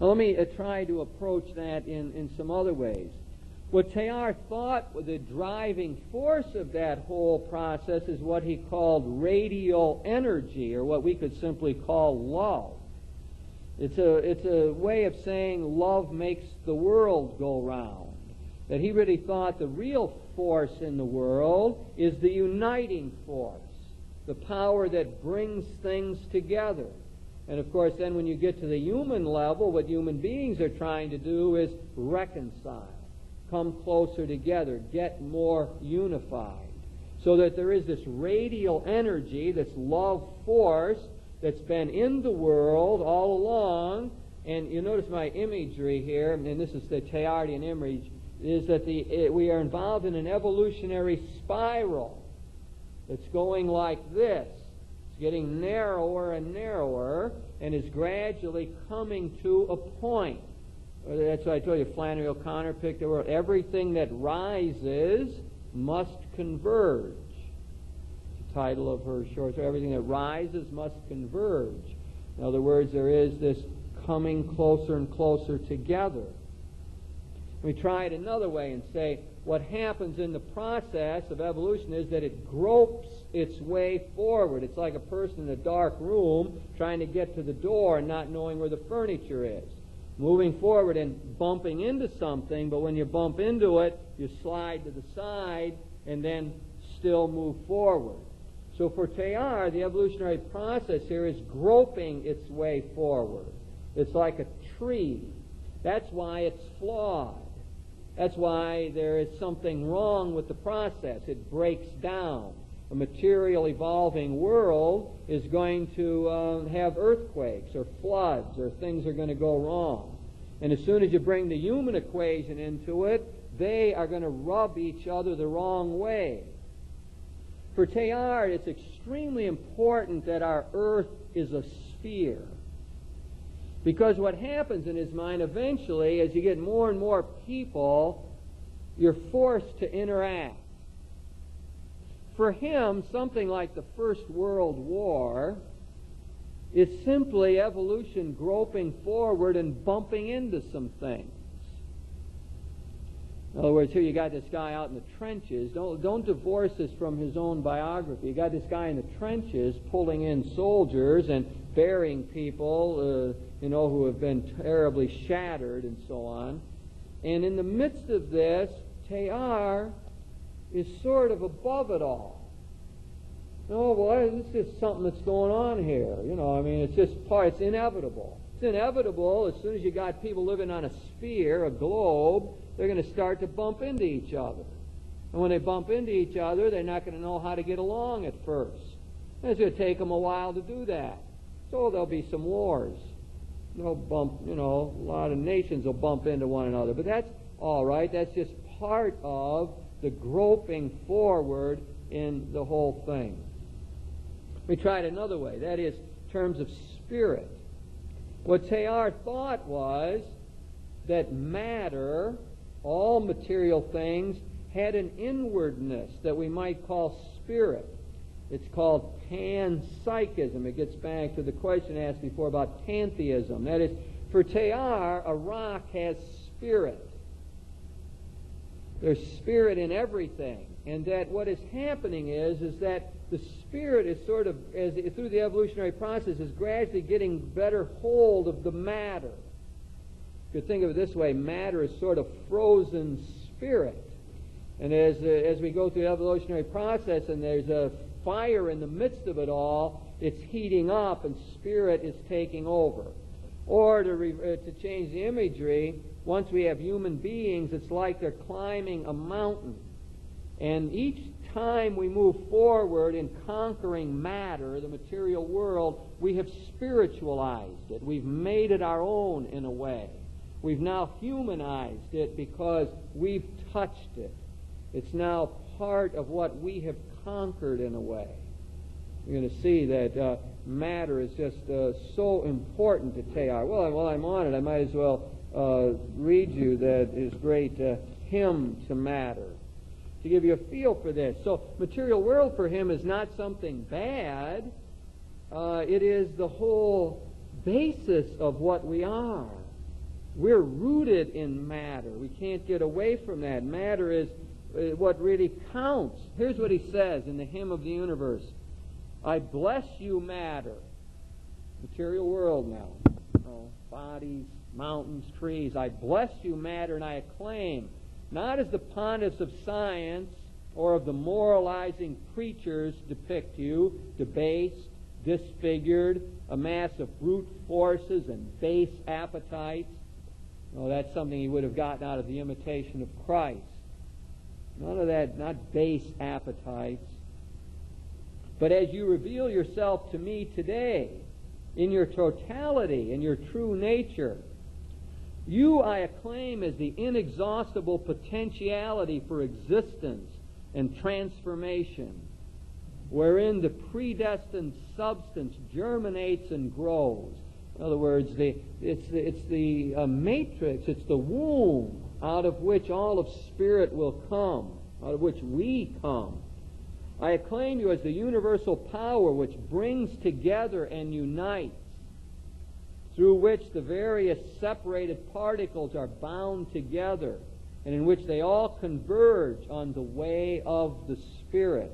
Now let me try to approach that in some other ways. What Teilhard thought the driving force of that whole process is what he called radial energy, or what we could simply call love. It's a way of saying love makes the world go round. That he really thought the real force in the world is the uniting force, the power that brings things together. And of course, then when you get to the human level, what human beings are trying to do is reconcile, come closer together, get more unified, so that there is this radial energy, this love force that's been in the world all along. And you notice my imagery here, and this is the Teilhardian image, is that we are involved in an evolutionary spiral that's going like this. It's getting narrower and narrower, and is gradually coming to a point. That's what I told you, Flannery O'Connor picked the word. Everything that rises must converge. The title of her short story, Everything That Rises Must Converge. In other words, there is this coming closer and closer together. We try it another way and say what happens in the process of evolution is that it gropes its way forward. It's like a person in a dark room trying to get to the door and not knowing where the furniture is. Moving forward and bumping into something, but when you bump into it, you slide to the side and then still move forward. So for Teilhard, the evolutionary process here is groping its way forward. It's like a tree. That's why it's flawed. That's why there is something wrong with the process. It breaks down. A material evolving world is going to have earthquakes or floods, or things are going to go wrong. And as soon as you bring the human equation into it, they are going to rub each other the wrong way. For Teilhard, it's extremely important that our earth is a sphere. Because what happens in his mind eventually, as you get more and more people, you're forced to interact. For him, something like the First World War is simply evolution groping forward and bumping into some things. In other words, here you got this guy out in the trenches. Don't divorce this from his own biography. You got this guy in the trenches pulling in soldiers and burying people, who have been terribly shattered and so on. And in the midst of this, Teilhard is sort of above it all. Oh, well, this is something that's going on here. It's just part, it's inevitable. It's inevitable as soon as you got people living on a sphere, a globe, they're going to start to bump into each other. And when they bump into each other, they're not going to know how to get along at first. And it's going to take them a while to do that. So there'll be some wars. They'll bump, a lot of nations will bump into one another. But that's all right. That's just part of the groping forward in the whole thing. We tried another way. That is, in terms of spirit. What Teilhard thought was that matter, all material things, had an inwardness that we might call spirit. It's called panpsychism. It gets back to the question asked before about pantheism. That is, for Teilhard, a rock has spirit. There's spirit in everything. And that what is happening is that the spirit is sort of, through the evolutionary process, is gradually getting better hold of the matter. You could think of it this way: matter is sort of frozen spirit. And as we go through the evolutionary process and there's a fire in the midst of it all, it's heating up and spirit is taking over. Or to change the imagery, once we have human beings, it's like they're climbing a mountain. And each time we move forward in conquering matter, the material world, we have spiritualized it. We've made it our own in a way. We've now humanized it because we've touched it. It's now part of what we have conquered in a way. You're going to see that matter is just so important to Teilhard. Well, while I'm on it, I might as well read you his great hymn to matter, to give you a feel for this. So, material world for him is not something bad. It is the whole basis of what we are. We're rooted in matter. We can't get away from that. Matter is what really counts. Here's what he says in the Hymn of the Universe. I bless you, matter. Material world now. Bodies, mountains, trees. I bless you, matter, and I acclaim not as the pontiffs of science or of the moralizing preachers depict you, debased, disfigured, a mass of brute forces and base appetites. Well, that's something he would have gotten out of the imitation of Christ. None of that, not base appetites. But as you reveal yourself to me today, in your totality, in your true nature, you I acclaim as the inexhaustible potentiality for existence and transformation, wherein the predestined substance germinates and grows. In other words, it's the matrix, it's the womb out of which all of spirit will come, out of which we come. I acclaim you as the universal power which brings together and unites, through which the various separated particles are bound together, and in which they all converge on the way of the Spirit.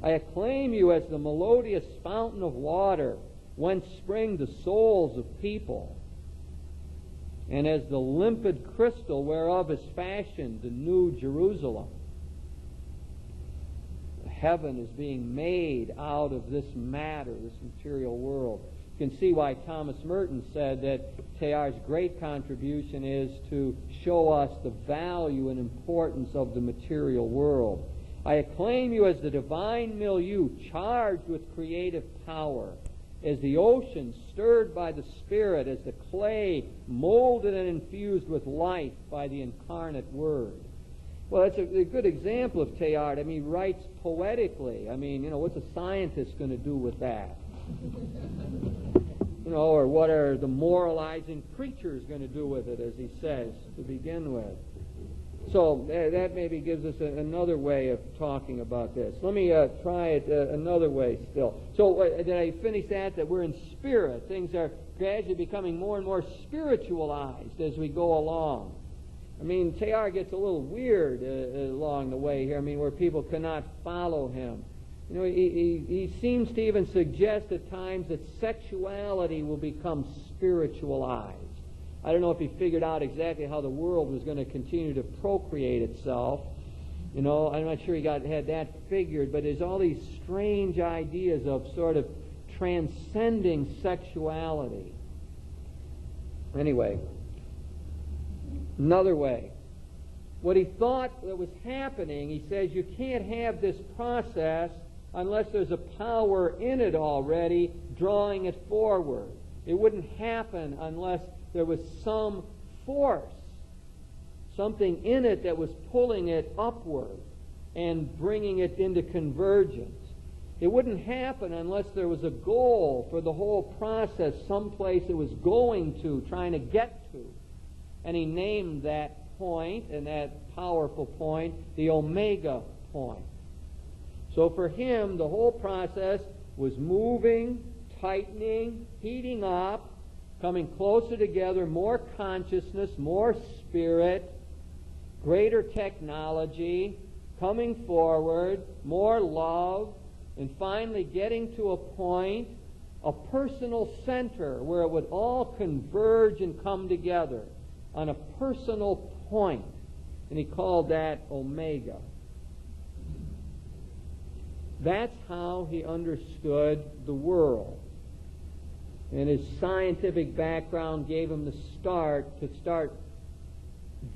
I acclaim you as the melodious fountain of water, whence spring the souls of people, and as the limpid crystal whereof is fashioned the new Jerusalem. Heaven is being made out of this matter, this material world. You can see why Thomas Merton said that Teilhard's great contribution is to show us the value and importance of the material world. I acclaim you as the divine milieu charged with creative power, as the ocean stirred by the Spirit, as the clay molded and infused with life by the incarnate Word. Well, that's a good example of Teilhard. I mean, he writes poetically. I mean, what's a scientist going to do with that? Or what are the moralizing preachers going to do with it, as he says, to begin with? So that maybe gives us another way of talking about this. Let me try it another way still. So did I finish that we're in spirit? Things are gradually becoming more and more spiritualized as we go along. I mean, Teilhard gets a little weird along the way here, where people cannot follow him. He seems to even suggest at times that sexuality will become spiritualized. I don't know if he figured out exactly how the world was going to continue to procreate itself. I'm not sure he had that figured, but there's all these strange ideas of sort of transcending sexuality. Anyway, another way. What he thought that was happening, he says, you can't have this process unless there's a power in it already drawing it forward. It wouldn't happen unless there was some force, something in it that was pulling it upward and bringing it into convergence. It wouldn't happen unless there was a goal for the whole process, someplace it was going to, trying to get to. And he named that point, and that powerful point, the omega point. So for him, the whole process was moving, tightening, heating up, coming closer together, more consciousness, more spirit, greater technology, coming forward, more love, and finally getting to a point, a personal center where it would all converge and come together on a personal point. And he called that omega. That's how he understood the world. And his scientific background gave him the start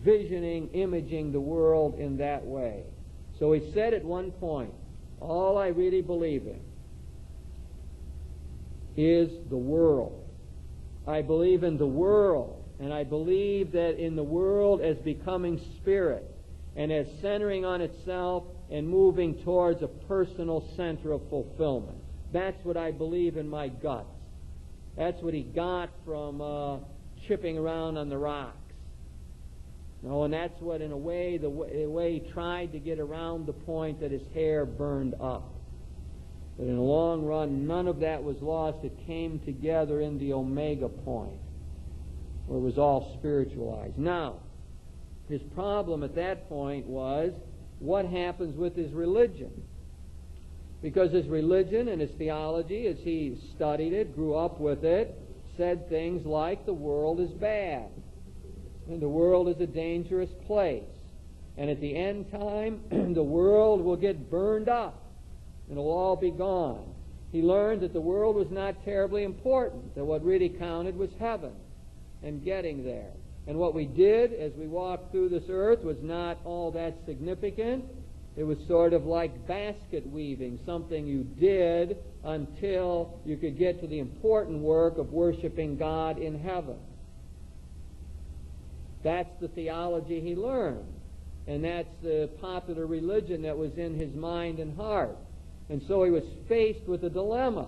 visioning, imaging the world in that way. So he said at one point, all I really believe in is the world. I believe in the world, and I believe that in the world as becoming spirit and as centering on itself and moving towards a personal center of fulfillment. That's what I believe in my guts. That's what he got from chipping around on the rocks. And that's what, in a way, the way he tried to get around the point that his hair burned up. But in the long run, none of that was lost. It came together in the omega point, where it was all spiritualized. Now, his problem at that point was, what happens with his religion? Because his religion and his theology, as he studied it, grew up with it, said things like the world is bad, and the world is a dangerous place, And at the end time, the world will get burned up. It'll all be gone. He learned that the world was not terribly important, that what really counted was heaven and getting there. And what we did as we walked through this earth was not all that significant. It was sort of like basket weaving, something you did until you could get to the important work of worshiping God in heaven. That's the theology he learned. And that's the popular religion that was in his mind and heart. And so he was faced with a dilemma.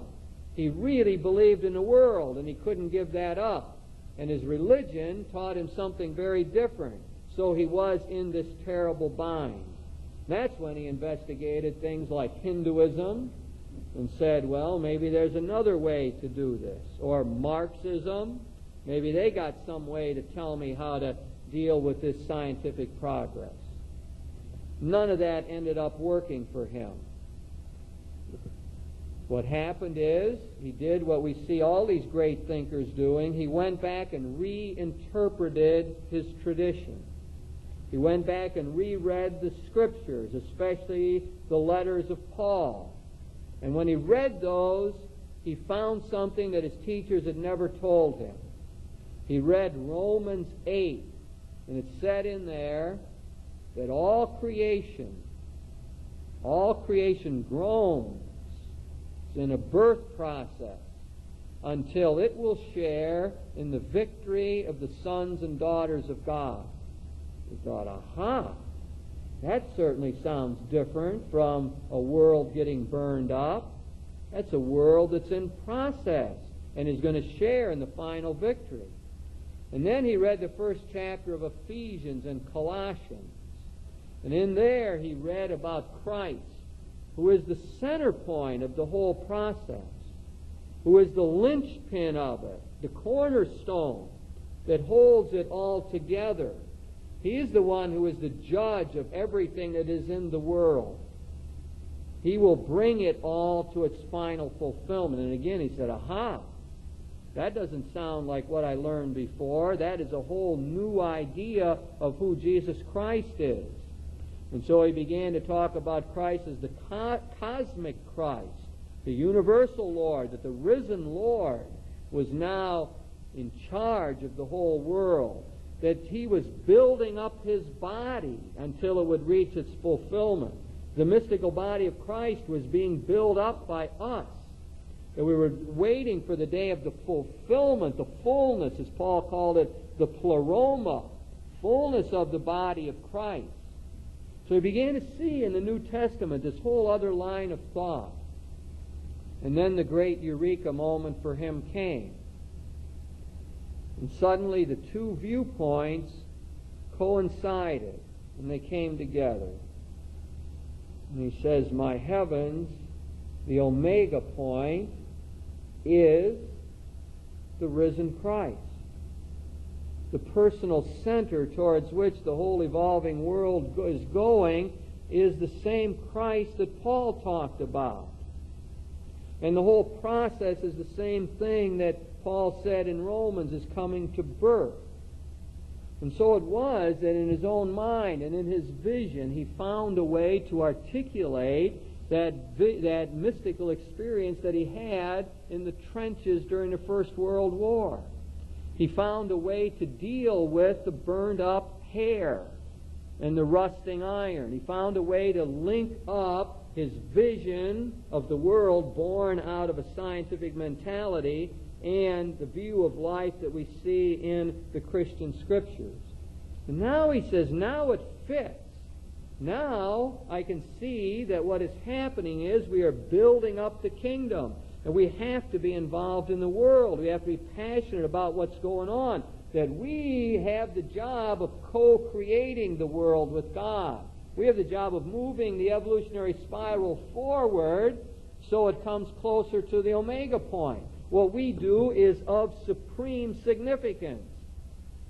He really believed in the world, and he couldn't give that up. And his religion taught him something very different. So he was in this terrible bind. That's when he investigated things like Hinduism and said, well, maybe there's another way to do this. Or Marxism. Maybe they got some way to tell me how to deal with this scientific progress. None of that ended up working for him. What happened is, he did what we see all these great thinkers doing. He went back and reinterpreted his tradition. He went back and reread the Scriptures, especially the letters of Paul. And when he read those, he found something that his teachers had never told him. He read Romans 8, and it said in there that all creation groans in a birth process until it will share in the victory of the sons and daughters of God. We thought, aha, that certainly sounds different from a world getting burned up. That's a world that's in process and is going to share in the final victory. And then he read the first chapter of Ephesians and Colossians. And in there he read about Christ, who is the center point of the whole process, who is the linchpin of it, the cornerstone that holds it all together. He is the one who is the judge of everything that is in the world. He will bring it all to its final fulfillment. And again he said, aha, that doesn't sound like what I learned before. That is a whole new idea of who Jesus Christ is. And so he began to talk about Christ as the cosmic Christ, the universal Lord, that the risen Lord was now in charge of the whole world, that he was building up his body until it would reach its fulfillment. The mystical body of Christ was being built up by us, that we were waiting for the day of the fulfillment, the fullness, as Paul called it, the pleroma, fullness of the body of Christ. So he began to see in the New Testament this whole other line of thought. And then the great eureka moment for him came. And suddenly the two viewpoints coincided, and they came together. And he says, my heavens, the omega point, is the risen Christ. The personal center towards which the whole evolving world is going is the same Christ that Paul talked about. And the whole process is the same thing that Paul said in Romans is coming to birth. And so it was that in his own mind and in his vision, he found a way to articulate that mystical experience that he had in the trenches during the First World War. He found a way to deal with the burned up hair and the rusting iron. He found a way to link up his vision of the world born out of a scientific mentality and the view of life that we see in the Christian Scriptures. And now he says, now it fits. Now I can see that what is happening is we are building up the kingdom. And we have to be involved in the world. We have to be passionate about what's going on. That we have the job of co-creating the world with God. We have the job of moving the evolutionary spiral forward so it comes closer to the omega point. What we do is of supreme significance.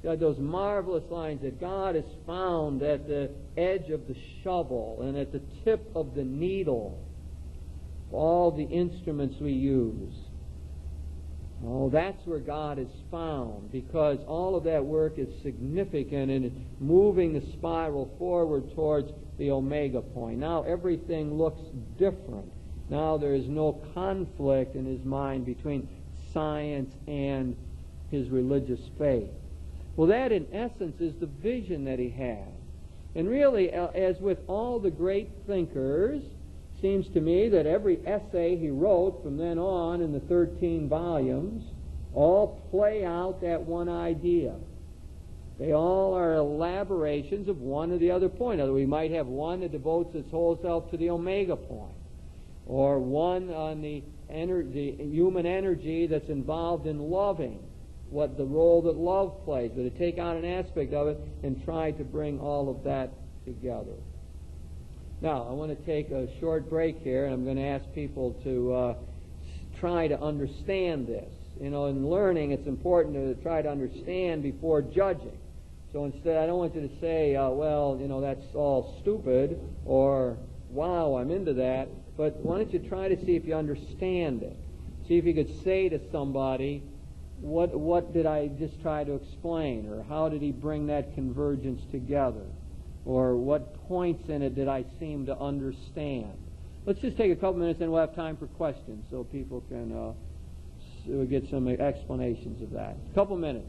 Those marvelous lines that God has found at the edge of the shovel and at the tip of the needle. All the instruments we use. Oh, that's where God is found, because all of that work is significant in moving the spiral forward towards the omega point. Now everything looks different. Now there is no conflict in his mind between science and his religious faith. Well, that in essence is the vision that he had. And really, as with all the great thinkers, seems to me that every essay he wrote from then on in the 13 volumes all play out that one idea. They all are elaborations of one or the other point. We might have one that devotes its whole self to the omega point, or one on the human energy that's involved in loving, what the role that love plays, but to take on an aspect of it and try to bring all of that together. Now, I want to take a short break here, and I'm going to ask people to try to understand this. You know, in learning, it's important to try to understand before judging. So instead, I don't want you to say, well, you know, that's all stupid, or, wow, I'm into that. But why don't you try to see if you understand it? See if you could say to somebody, what did I just try to explain? Or how did he bring that convergence together? Or what points in it did I seem to understand? Let's just take a couple minutes and we'll have time for questions so people can get some explanations of that. A couple minutes.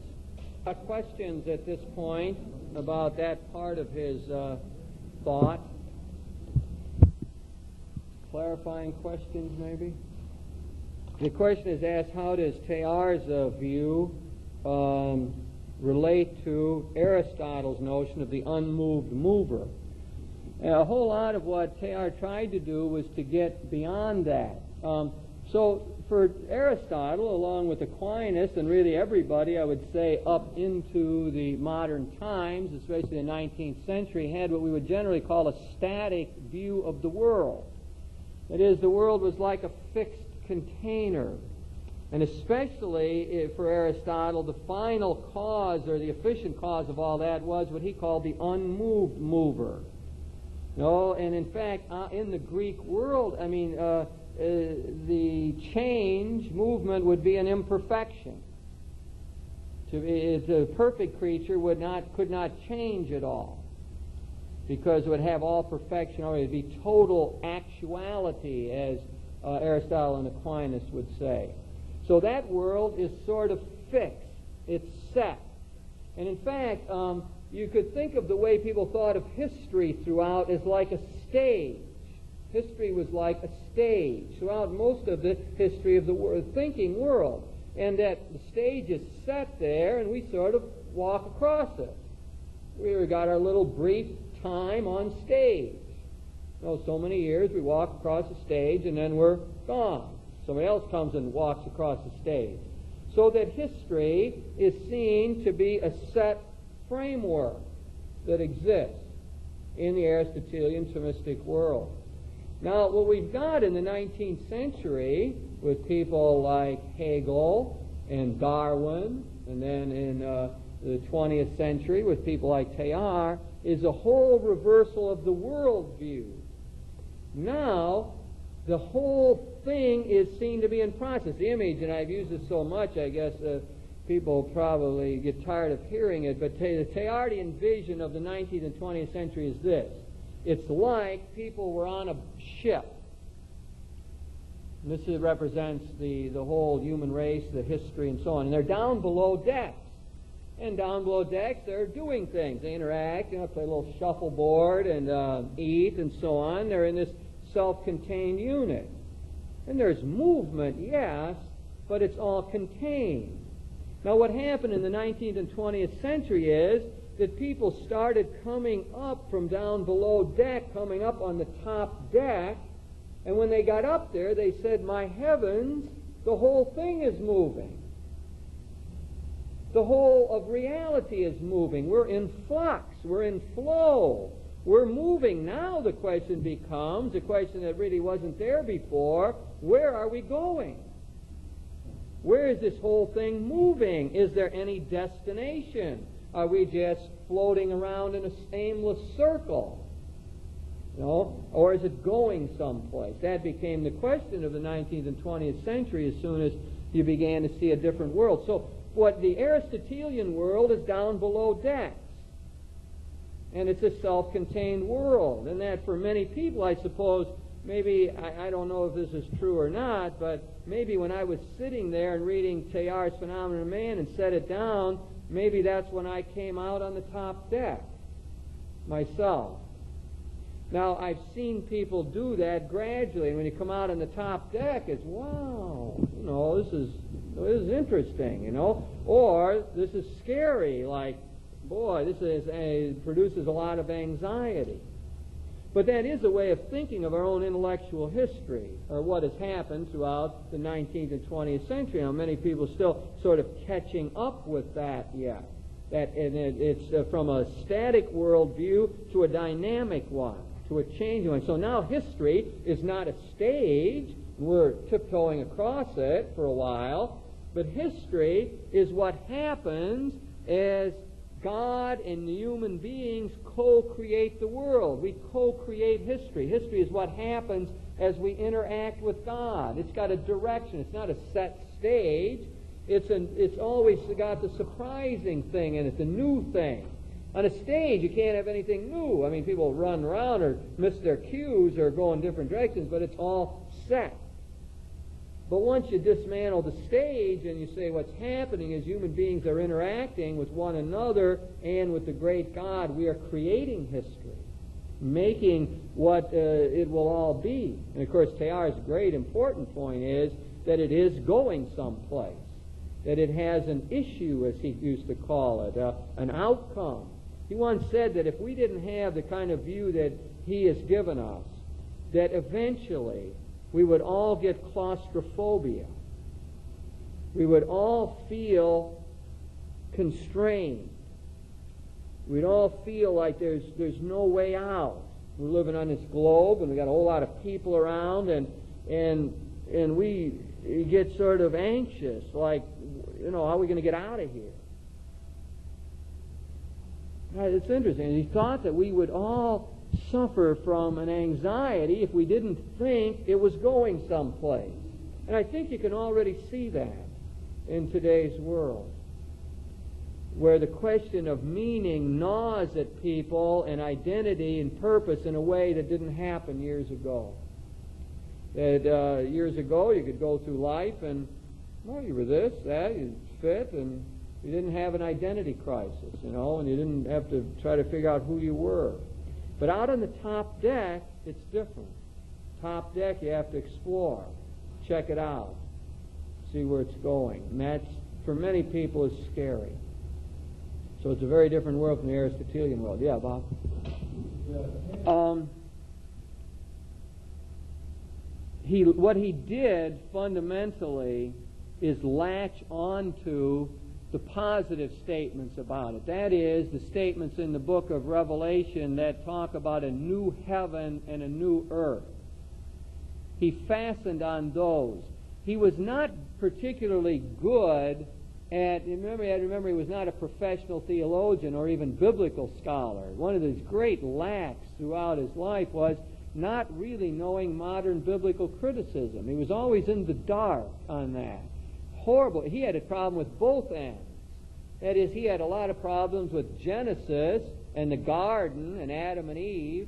Questions at this point about that part of his thought? Clarifying questions, maybe? The question is asked, how does Teilhard's view relate to Aristotle's notion of the unmoved mover? A whole lot of what Teilhard tried to do was to get beyond that. So for Aristotle, along with Aquinas, and really everybody, I would say, up into the modern times, especially the 19th century, had what we would generally call a static view of the world. That is, the world was like a fixed container. And especially for Aristotle, the final cause or the efficient cause of all that was what he called the unmoved mover. And in fact, in the Greek world, I mean, the change movement would be an imperfection. The perfect creature could not change at all, because it would have all perfection, or it would be total actuality, as Aristotle and Aquinas would say. So that world is sort of fixed. It's set. And in fact, you could think of the way people thought of history throughout as like a stage. History was like a stage throughout most of the history of the thinking world. And that the stage is set there, and we sort of walk across it. We got our little brief time on stage. So many years we walk across the stage, and then we're gone. Somebody else comes and walks across the stage. So that history is seen to be a set framework that exists in the Aristotelian Thomistic world. Now, what we've got in the 19th century with people like Hegel and Darwin, and then in the 20th century with people like Teilhard, is a whole reversal of the worldview. Now, the whole thing is seen to be in process. The image, and I've used it so much, I guess people probably get tired of hearing it, but the Teilhardian vision of the 19th and 20th century is this. It's like people were on a ship. And this represents the whole human race, the history, and so on. And they're down below decks. And down below decks, they're doing things. They interact, play a little shuffleboard and eat and so on. They're in this self-contained unit. And there's movement, yes, but it's all contained. Now what happened in the 19th and 20th century is that people started coming up from down below deck, coming up on the top deck, and when they got up there, they said, my heavens, the whole thing is moving. The whole of reality is moving. We're in flux. We're in flow. We're moving. Now the question becomes, a question that really wasn't there before, where are we going? Where is this whole thing moving? Is there any destination? Are we just floating around in a aimless circle? Or is it going someplace? That became the question of the 19th and 20th century as soon as you began to see a different world. So what the Aristotelian world is down below decks. And it's a self-contained world. And that for many people, I suppose, maybe, I don't know if this is true or not, but maybe when I was sitting there and reading Teilhard's Phenomenon of Man and set it down, maybe that's when I came out on the top deck myself. Now, I've seen people do that gradually, and when you come out on the top deck, it's, wow, this is interesting, or this is scary, like, boy, this produces a lot of anxiety. But that is a way of thinking of our own intellectual history, or what has happened throughout the 19th and 20th century. Now, many people are still sort of catching up with that yet. It's from a static worldview to a dynamic one, to a changing one. So now history is not a stage. We're tiptoeing across it for a while. But history is what happens as God and the human beings co-create the world. We co-create history. History is what happens as we interact with God. It's got a direction. It's not a set stage. It's always got the surprising thing in it, the new thing. On a stage, you can't have anything new. I mean, people run around or miss their cues or go in different directions, but it's all set. But once you dismantle the stage and you say what's happening is human beings are interacting with one another and with the great God, we are creating history, making what it will all be. And of course, Teilhard's great important point is that it is going someplace, that it has an issue, as he used to call it, an outcome. He once said that if we didn't have the kind of view that he has given us, that eventually we would all get claustrophobia. We would all feel constrained. We'd all feel like there's no way out. We're living on this globe, and we got a whole lot of people around, and we get sort of anxious, like, how are we going to get out of here? It's interesting. He thought that we would all suffer from an anxiety if we didn't think it was going someplace. And I think you can already see that in today's world, where the question of meaning gnaws at people and identity and purpose in a way that didn't happen years ago. That years ago you could go through life and, you were this, that, you fit, and you didn't have an identity crisis, and you didn't have to try to figure out who you were. But out on the top deck, it's different. Top deck, you have to explore, check it out, see where it's going. And that's, for many people, is scary. So it's a very different world from the Aristotelian world. Yeah, Bob? What he did fundamentally is latch onto the positive statements about it. That is, the statements in the book of Revelation that talk about a new heaven and a new earth. He fastened on those. He was not particularly good at, remember he was not a professional theologian or even biblical scholar. One of his great lacks throughout his life was not really knowing modern biblical criticism. He was always in the dark on that. Horrible. He had a problem with both ends. That is, he had a lot of problems with Genesis and the garden and Adam and Eve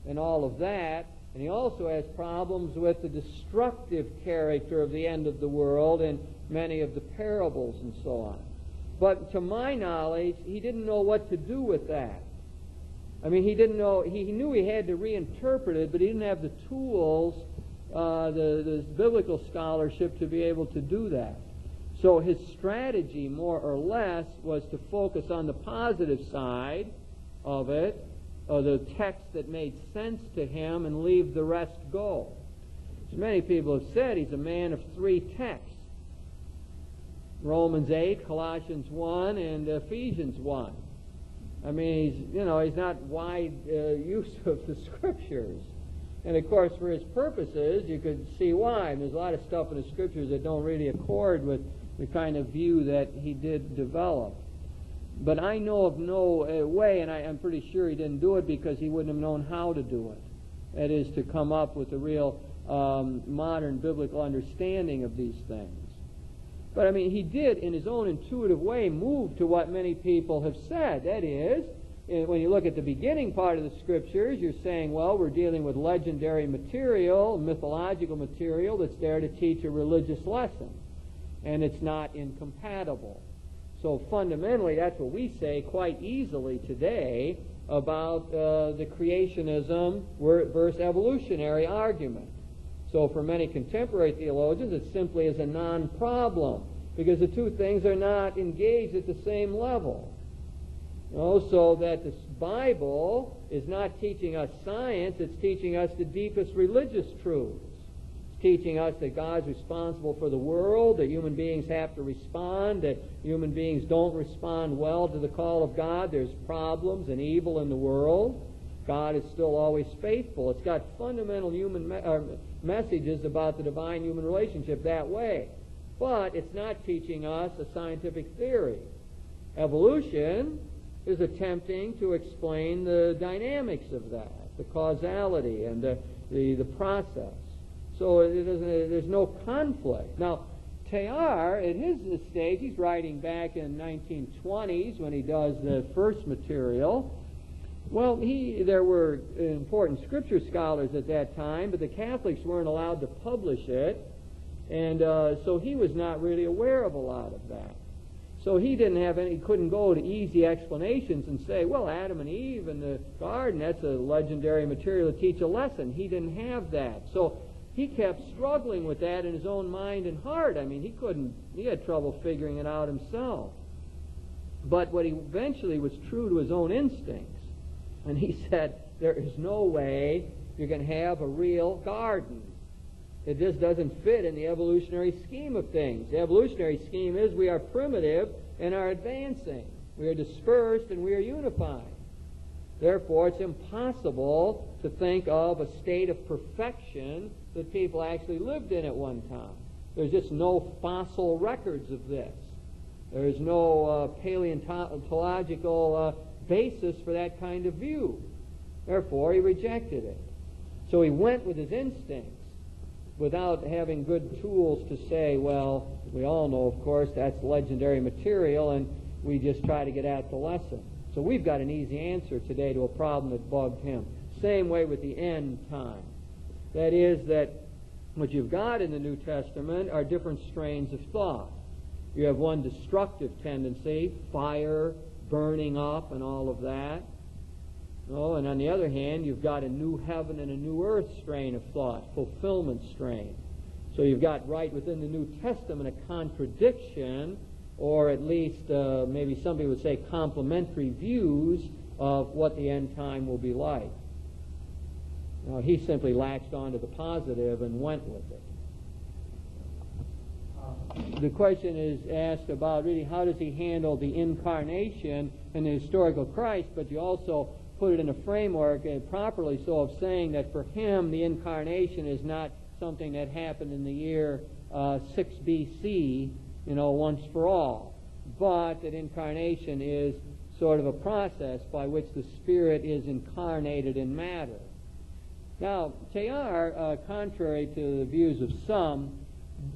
and all of that. And he also has problems with the destructive character of the end of the world and many of the parables and so on. But to my knowledge, he didn't know what to do with that. I mean, he didn't know, he knew he had to reinterpret it, but he didn't have the tools, the biblical scholarship to be able to do that. So his strategy, more or less, was to focus on the positive side of it, or the text that made sense to him, and leave the rest go. As many people have said, he's a man of three texts. Romans 8, Colossians 1, and Ephesians 1. I mean, he's not wide use of the Scriptures. And, of course, for his purposes, you could see why. And there's a lot of stuff in the Scriptures that don't really accord with the kind of view that he did develop. But I know of no way, and I'm pretty sure he didn't do it because he wouldn't have known how to do it. That is, to come up with a real modern biblical understanding of these things. But, I mean, he did, in his own intuitive way, move to what many people have said. That is, when you look at the beginning part of the Scriptures, you're saying, well, we're dealing with legendary material, mythological material that's there to teach a religious lesson. And it's not incompatible. So fundamentally, that's what we say quite easily today about the creationism versus evolutionary argument. So for many contemporary theologians, it simply is a non-problem because the two things are not engaged at the same level. So that the Bible is not teaching us science, it's teaching us the deepest religious truths. It's teaching us that God's responsible for the world, that human beings have to respond, that human beings don't respond well to the call of God. There's problems and evil in the world. God is still always faithful. It's got fundamental human messages about the divine-human relationship that way. But it's not teaching us a scientific theory. Evolution is attempting to explain the dynamics of that, the causality and the process. So there's no conflict. Now, Teilhard, at his stage, he's writing back in 1920s when he does the first material. Well, there were important Scripture scholars at that time, but the Catholics weren't allowed to publish it, and so he was not really aware of a lot of that. So he couldn't go to easy explanations and say, well, Adam and Eve in the garden, that's a legendary material to teach a lesson. He didn't have that. So he kept struggling with that in his own mind and heart. I mean, he had trouble figuring it out himself. But what he eventually was true to his own instincts. And he said, there is no way you're going to have a real garden. It just doesn't fit in the evolutionary scheme of things. The evolutionary scheme is we are primitive and are advancing. We are dispersed and we are unified. Therefore, it's impossible to think of a state of perfection that people actually lived in at one time. There's just no fossil records of this. There is no paleontological basis for that kind of view. Therefore, he rejected it. So he went with his instincts without having good tools to say, well, we all know, of course, that's legendary material, and we just try to get at the lesson. So we've got an easy answer today to a problem that bugged him. Same way with the end time. That is that what you've got in the New Testament are different strains of thought. You have one destructive tendency, fire, burning up, and all of that. Oh, and on the other hand, you've got a new heaven and a new earth strain of thought, fulfillment strain. So you've got right within the New Testament a contradiction, or at least maybe somebody would say complementary views of what the end time will be like. Now, he simply latched onto the positive and went with it. The question is asked about really how does he handle the incarnation and the historical Christ, but you also put it in a framework properly so of saying that for him the incarnation is not something that happened in the year 6 BC, once for all, but that incarnation is sort of a process by which the Spirit is incarnated in matter. Now, Teilhard, contrary to the views of some,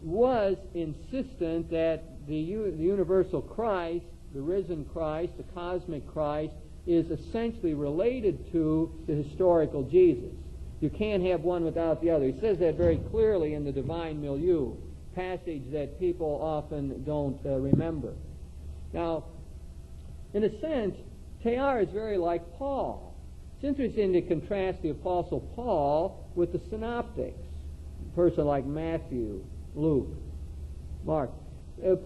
was insistent that the universal Christ, the risen Christ, the cosmic Christ, is essentially related to the historical Jesus. You can't have one without the other. He says that very clearly in the Divine Milieu, passage that people often don't remember. Now, in a sense, Teilhard is very like Paul. It's interesting to contrast the Apostle Paul with the synoptics, a person like Matthew, Luke, Mark.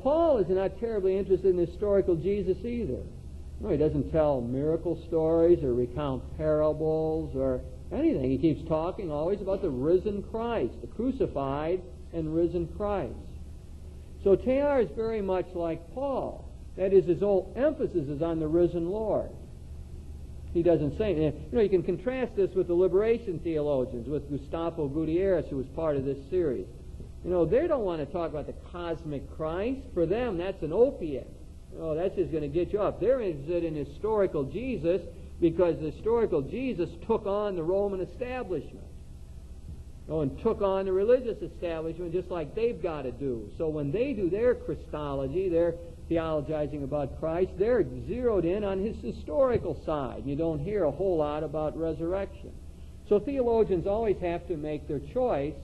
Paul is not terribly interested in the historical Jesus either. No, he doesn't tell miracle stories or recount parables or anything. He keeps talking always about the risen Christ, the crucified and risen Christ. So Teilhard is very much like Paul. That is, his whole emphasis is on the risen Lord. He doesn't say, you can contrast this with the liberation theologians, with Gustavo Gutierrez, who was part of this series. They don't want to talk about the cosmic Christ. For them, that's an opiate. That's just going to get you up. They're interested in historical Jesus because the historical Jesus took on the Roman establishment. and took on the religious establishment just like they've got to do. So when they do their Christology, their theologizing about Christ, they're zeroed in on his historical side. You don't hear a whole lot about resurrection. So theologians always have to make their choice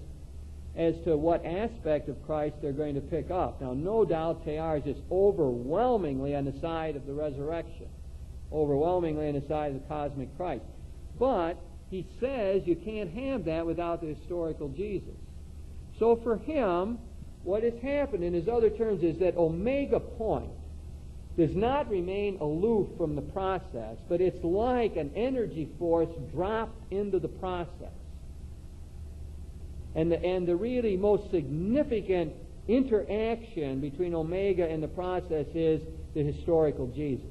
as to what aspect of Christ they're going to pick up. Now, no doubt Teilhard is just overwhelmingly on the side of the resurrection, overwhelmingly on the side of the cosmic Christ. But he says you can't have that without the historical Jesus. So for him, what has happened in his other terms is that omega point does not remain aloof from the process, but it's like an energy force dropped into the process. And the really most significant interaction between omega and the process is the historical Jesus.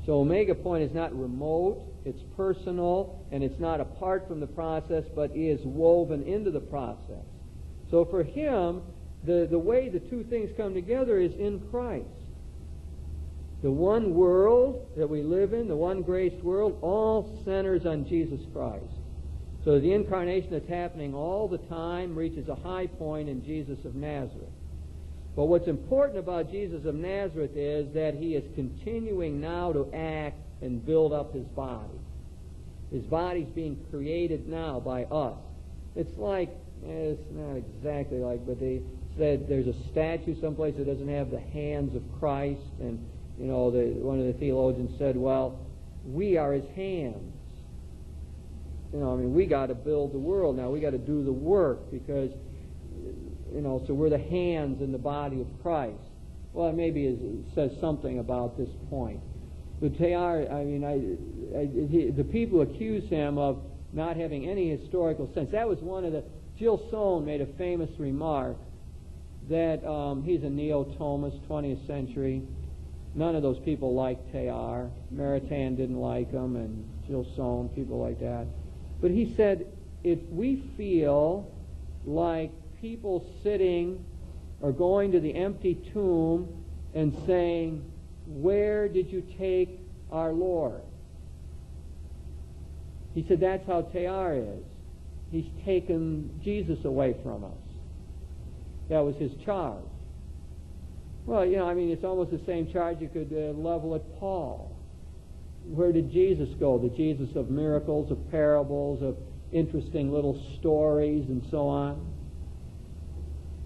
So omega point is not remote, it's personal, and it's not apart from the process, but is woven into the process. So for him, the way the two things come together is in Christ. The one world that we live in, the one graced world, all centers on Jesus Christ. So the incarnation that's happening all the time reaches a high point in Jesus of Nazareth. But what's important about Jesus of Nazareth is that he is continuing now to act and build up his body. His body's being created now by us. It's like, it's not exactly like, but they said there's a statue someplace that doesn't have the hands of Christ, and one of the theologians said, well, we are his hands. We got to build the world now. We got to do the work because, so we're the hands in the body of Christ. Well, maybe it says something about this point. But Teilhard, the people accuse him of not having any historical sense. That was one of the... Jill Sohn made a famous remark that he's a neo-Thomist, 20th century. None of those people liked Teilhard. Maritain didn't like him, and Jill Sohn, people like that. But he said, if we feel like people sitting or going to the empty tomb and saying, where did you take our Lord? He said that's how Teilhard is. He's taken Jesus away from us. That was his charge. Well, it's almost the same charge you could level at Paul. Where did Jesus go? The Jesus of miracles, of parables, of interesting little stories, and so on?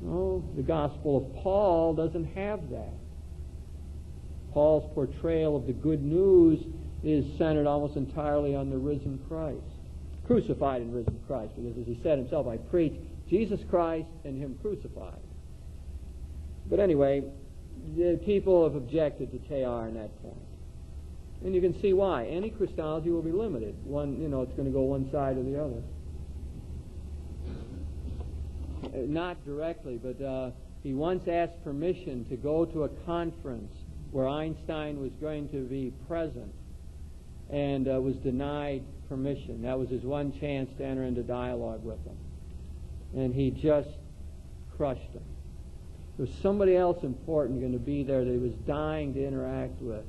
No, the Gospel of Paul doesn't have that. Paul's portrayal of the good news is centered almost entirely on the risen Christ. Crucified and risen Christ, because as he said himself, I preach Jesus Christ and him crucified. But anyway, the people have objected to Teilhard in that point. And you can see why. Any Christology will be limited. It's going to go one side or the other. Not directly, but he once asked permission to go to a conference where Einstein was going to be present and was denied permission. That was his one chance to enter into dialogue with him. And he just crushed him. There was somebody else important going to be there that he was dying to interact with.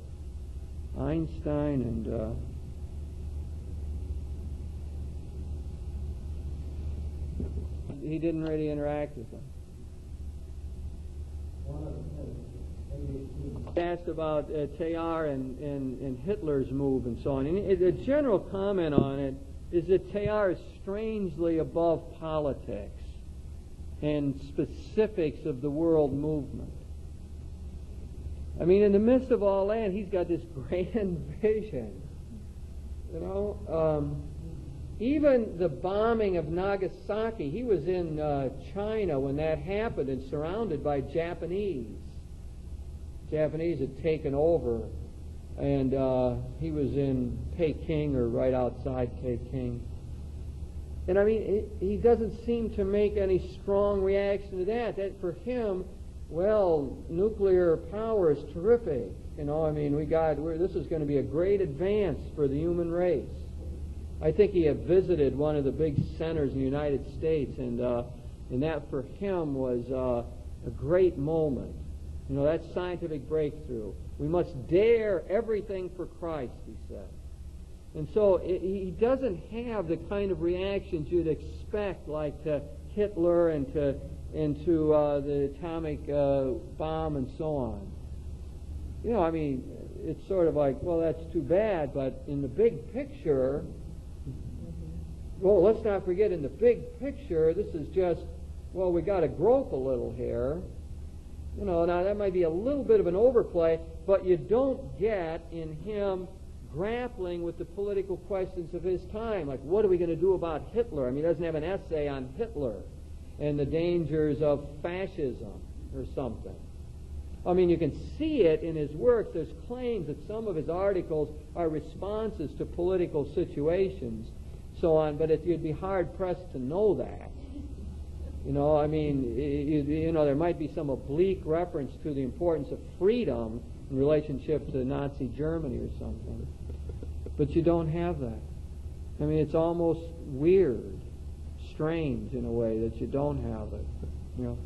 Einstein and he didn't really interact with them. Asked about Teilhard and Hitler's move and so on. And the general comment on it is that Teilhard is strangely above politics and specifics of the world movement. In the midst of all that, he's got this grand vision. Even the bombing of Nagasaki, he was in China when that happened and surrounded by Japanese. Japanese had taken over, and he was in Peking or right outside Peking. And he doesn't seem to make any strong reaction to that. That for him, well, nuclear power is terrific. This is going to be a great advance for the human race. I think he had visited one of the big centers in the United States, and that for him was a great moment. That scientific breakthrough. We must dare everything for Christ, he said. And so he doesn't have the kind of reactions you'd expect, like to Hitler and to the atomic bomb and so on. I mean, it's sort of like, well, that's too bad, but in the big picture, well, let's not forget, in the big picture, this is just, well, we got to grope a little here. Now that might be a little bit of an overplay, but you don't get in him grappling with the political questions of his time. Like, what are we going to do about Hitler? I mean, he doesn't have an essay on Hitler and the dangers of fascism or something. I mean, you can see it in his works. There's claims that some of his articles are responses to political situations, so on, but you'd be hard-pressed to know that. I mean, there might be some oblique reference to the importance of freedom in relationship to Nazi Germany or something. But you don't have that. I mean, it's almost weird, strange in a way that you don't have it. Well,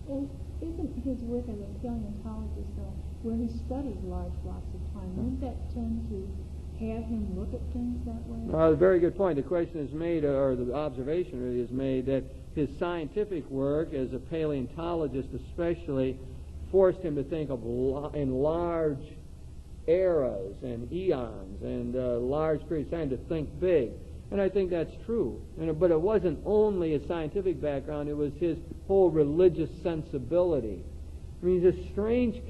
isn't his work as a paleontologist, though, where he studies large blocks of time, wouldn't that tend to have him look at things that way? A very good point. The question is made, or the observation really is made, that his scientific work as a paleontologist especially forced him to think of in large eras and eons and large periods of time, to think big. And I think that's true. But it wasn't only his scientific background, it was his whole religious sensibility. I mean, he's a strange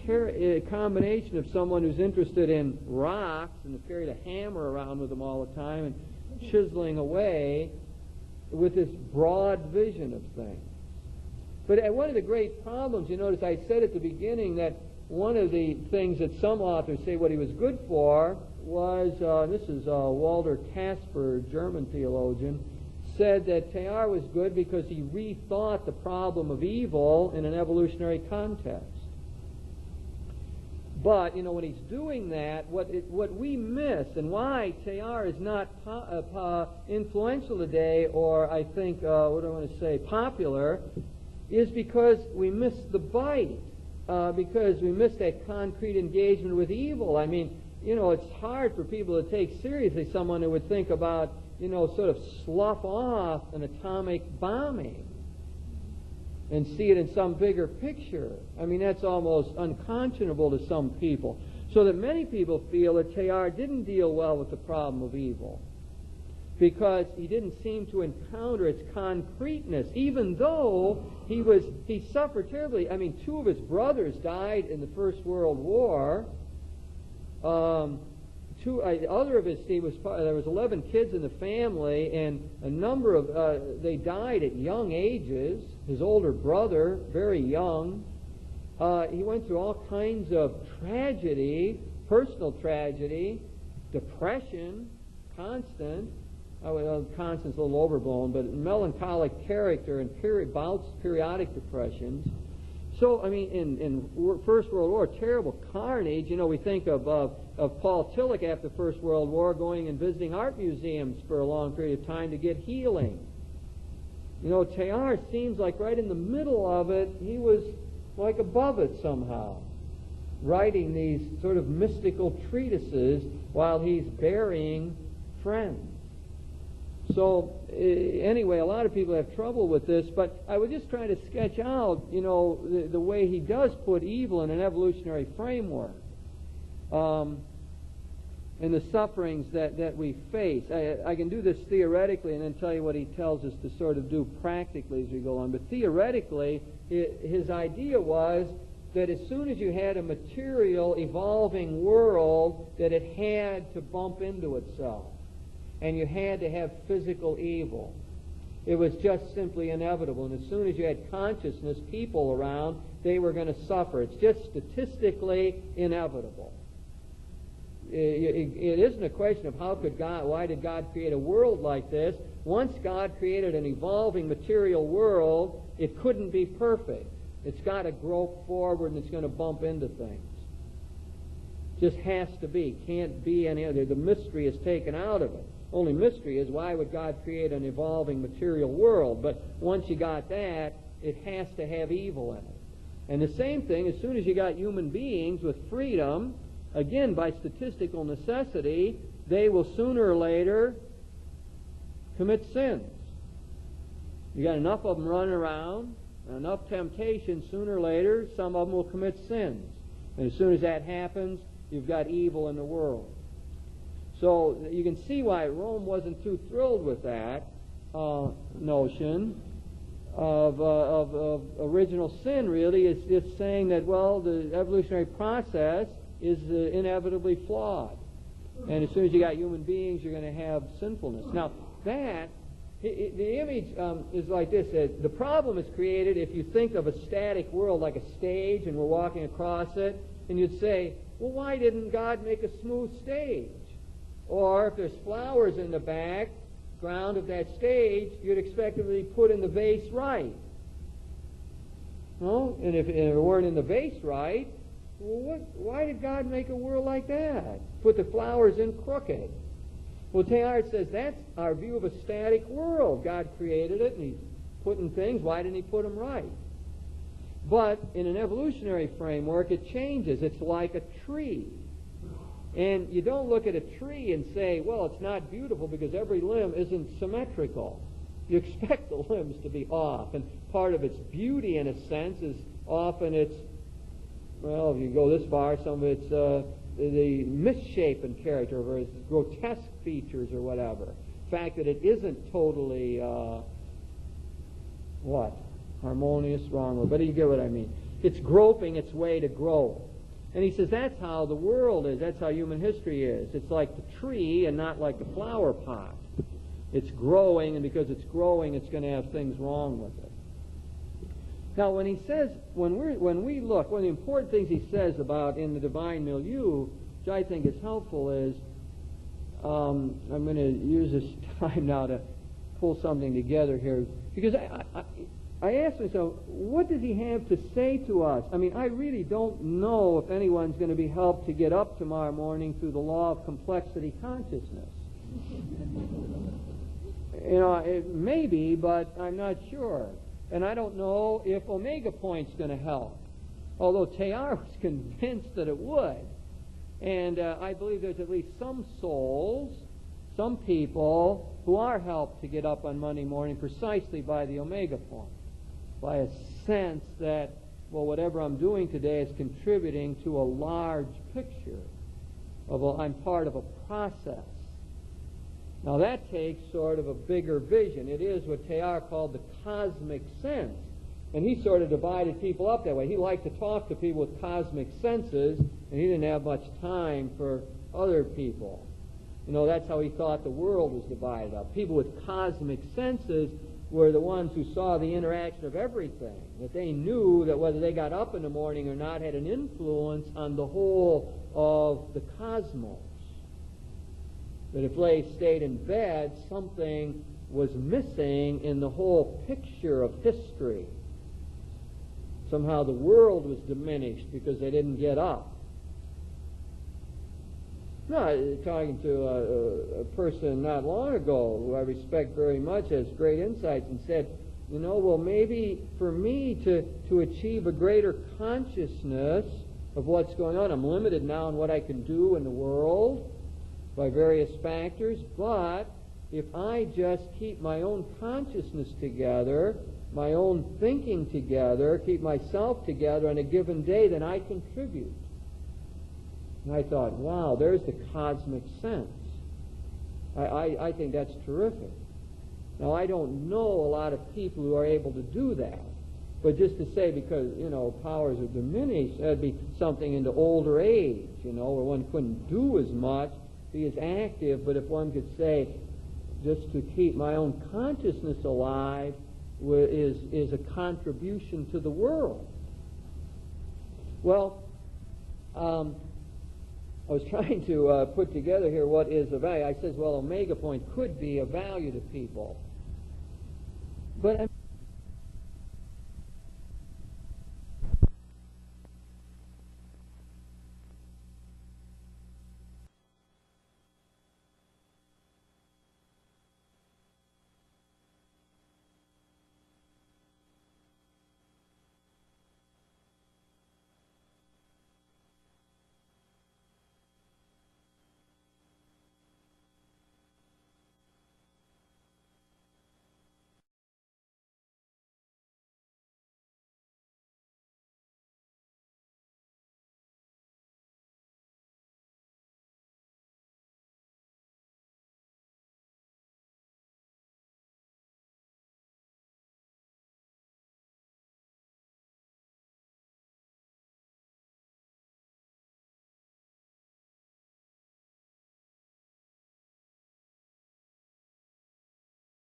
combination of someone who's interested in rocks and carried a hammer around with him all the time and chiseling away with this broad vision of things. But one of the great problems, you notice I said at the beginning that one of the things that some authors say what he was good for was, this is Walter Kasper, German theologian, said that Teilhard was good because he rethought the problem of evil in an evolutionary context. But, when he's doing that, what we miss, and why Teilhard is not influential today, or I think, popular, is because we miss the bite, because we miss that concrete engagement with evil. I mean, it's hard for people to take seriously someone who would think about, sort of slough off an atomic bombing and see it in some bigger picture. I mean, that's almost unconscionable to some people. So that many people feel that Teilhard didn't deal well with the problem of evil because he didn't seem to encounter its concreteness, even though he suffered terribly. I mean, 2 of his brothers died in the First World War. Other of his team there was 11 kids in the family, and a number of they died at young ages. His older brother, very young. He went through all kinds of tragedy, personal tragedy, depression, constant. Constant's a little overblown, but melancholic character and periodic depressions. So, I mean, in First World War, terrible carnage. We think of Paul Tillich after the First World War going and visiting art museums for a long period of time to get healing. Teilhard seems like right in the middle of it, he was like above it somehow, writing these sort of mystical treatises while he's burying friends. So, anyway, a lot of people have trouble with this, but I was just trying to sketch out, the way he does put evil in an evolutionary framework, and the sufferings that we face. I can do this theoretically and then tell you what he tells us to sort of do practically as we go on. But theoretically, his idea was that as soon as you had a material, evolving world, that it had to bump into itself. And you had to have physical evil. It was just simply inevitable. And as soon as you had consciousness, people around, they were going to suffer. It's just statistically inevitable. It isn't a question of why did God create a world like this? Once God created an evolving material world, it couldn't be perfect. It's got to grope forward and it's going to bump into things. Just has to be. Can't be any other. The mystery is taken out of it. Only mystery is, why would God create an evolving material world? But once you got that, it has to have evil in it. And the same thing, as soon as you got human beings with freedom, again, by statistical necessity, they will sooner or later commit sins. You got enough of them running around, enough temptation, sooner or later, some of them will commit sins. And as soon as that happens, you've got evil in the world. So you can see why Rome wasn't too thrilled with that notion of original sin, really. It's just saying that, well, the evolutionary process is inevitably flawed. And as soon as you got human beings, you're going to have sinfulness. Now, that, the image is like this. The problem is created if you think of a static world like a stage and we're walking across it, and you'd say, well, why didn't God make a smooth stage? Or if there's flowers in the background of that stage, you'd expect them to be put in the vase right. No? And if it weren't in the vase right, well, why did God make a world like that? Put the flowers in crooked. Well, Teilhard says that's our view of a static world. God created it, and He's putting things. Why didn't He put them right? But in an evolutionary framework, it changes. It's like a tree. And you don't look at a tree and say, well, it's not beautiful because every limb isn't symmetrical. You expect the limbs to be off. And part of its beauty, in a sense, is often its, well, if you go this far, some of its the misshapen character or its grotesque features or whatever. The fact that it isn't totally, harmonious, wrong word, but you get what I mean. It's groping its way to grow. And he says that's how the world is. That's how human history is. It's like the tree and not like the flower pot. It's growing, and because it's growing, it's going to have things wrong with it. Now, when he says, when we look, one of the important things he says about in the divine milieu, which I think is helpful, is I'm going to use this time now to pull something together here, because I asked myself, what does he have to say to us? I mean, I really don't know if anyone's going to be helped to get up tomorrow morning through the law of complexity consciousness. You know, it may be, but I'm not sure. And I don't know if omega point's going to help. Although Teilhard was convinced that it would. And I believe there's at least some souls, some people, who are helped to get up on Monday morning precisely by the omega point. By a sense that, well, whatever I'm doing today is contributing to a large picture of I'm part of a process. Now that takes sort of a bigger vision. It is what Teilhard called the cosmic sense. And he sort of divided people up that way. He liked to talk to people with cosmic senses, and he didn't have much time for other people. You know, that's how he thought the world was divided up. People with cosmic senses were the ones who saw the interaction of everything, that they knew that whether they got up in the morning or not had an influence on the whole of the cosmos. That if they stayed in bed, something was missing in the whole picture of history. Somehow the world was diminished because they didn't get up. No, talking to a person not long ago who I respect very much, has great insights, and said, you know, well, maybe for me to achieve a greater consciousness of what's going on, I'm limited now in what I can do in the world by various factors, but if I just keep my own consciousness together, my own thinking together, keep myself together on a given day, then I contribute. And I thought, wow, there's the cosmic sense. I think that's terrific. Now, I don't know a lot of people who are able to do that. But just to say, because, you know, powers are diminished, that'd be something into older age, you know, where one couldn't do as much, be as active, but if one could say, just to keep my own consciousness alive is a contribution to the world. Well, I was trying to put together here what is of value. I said, well, omega point could be of value to people. But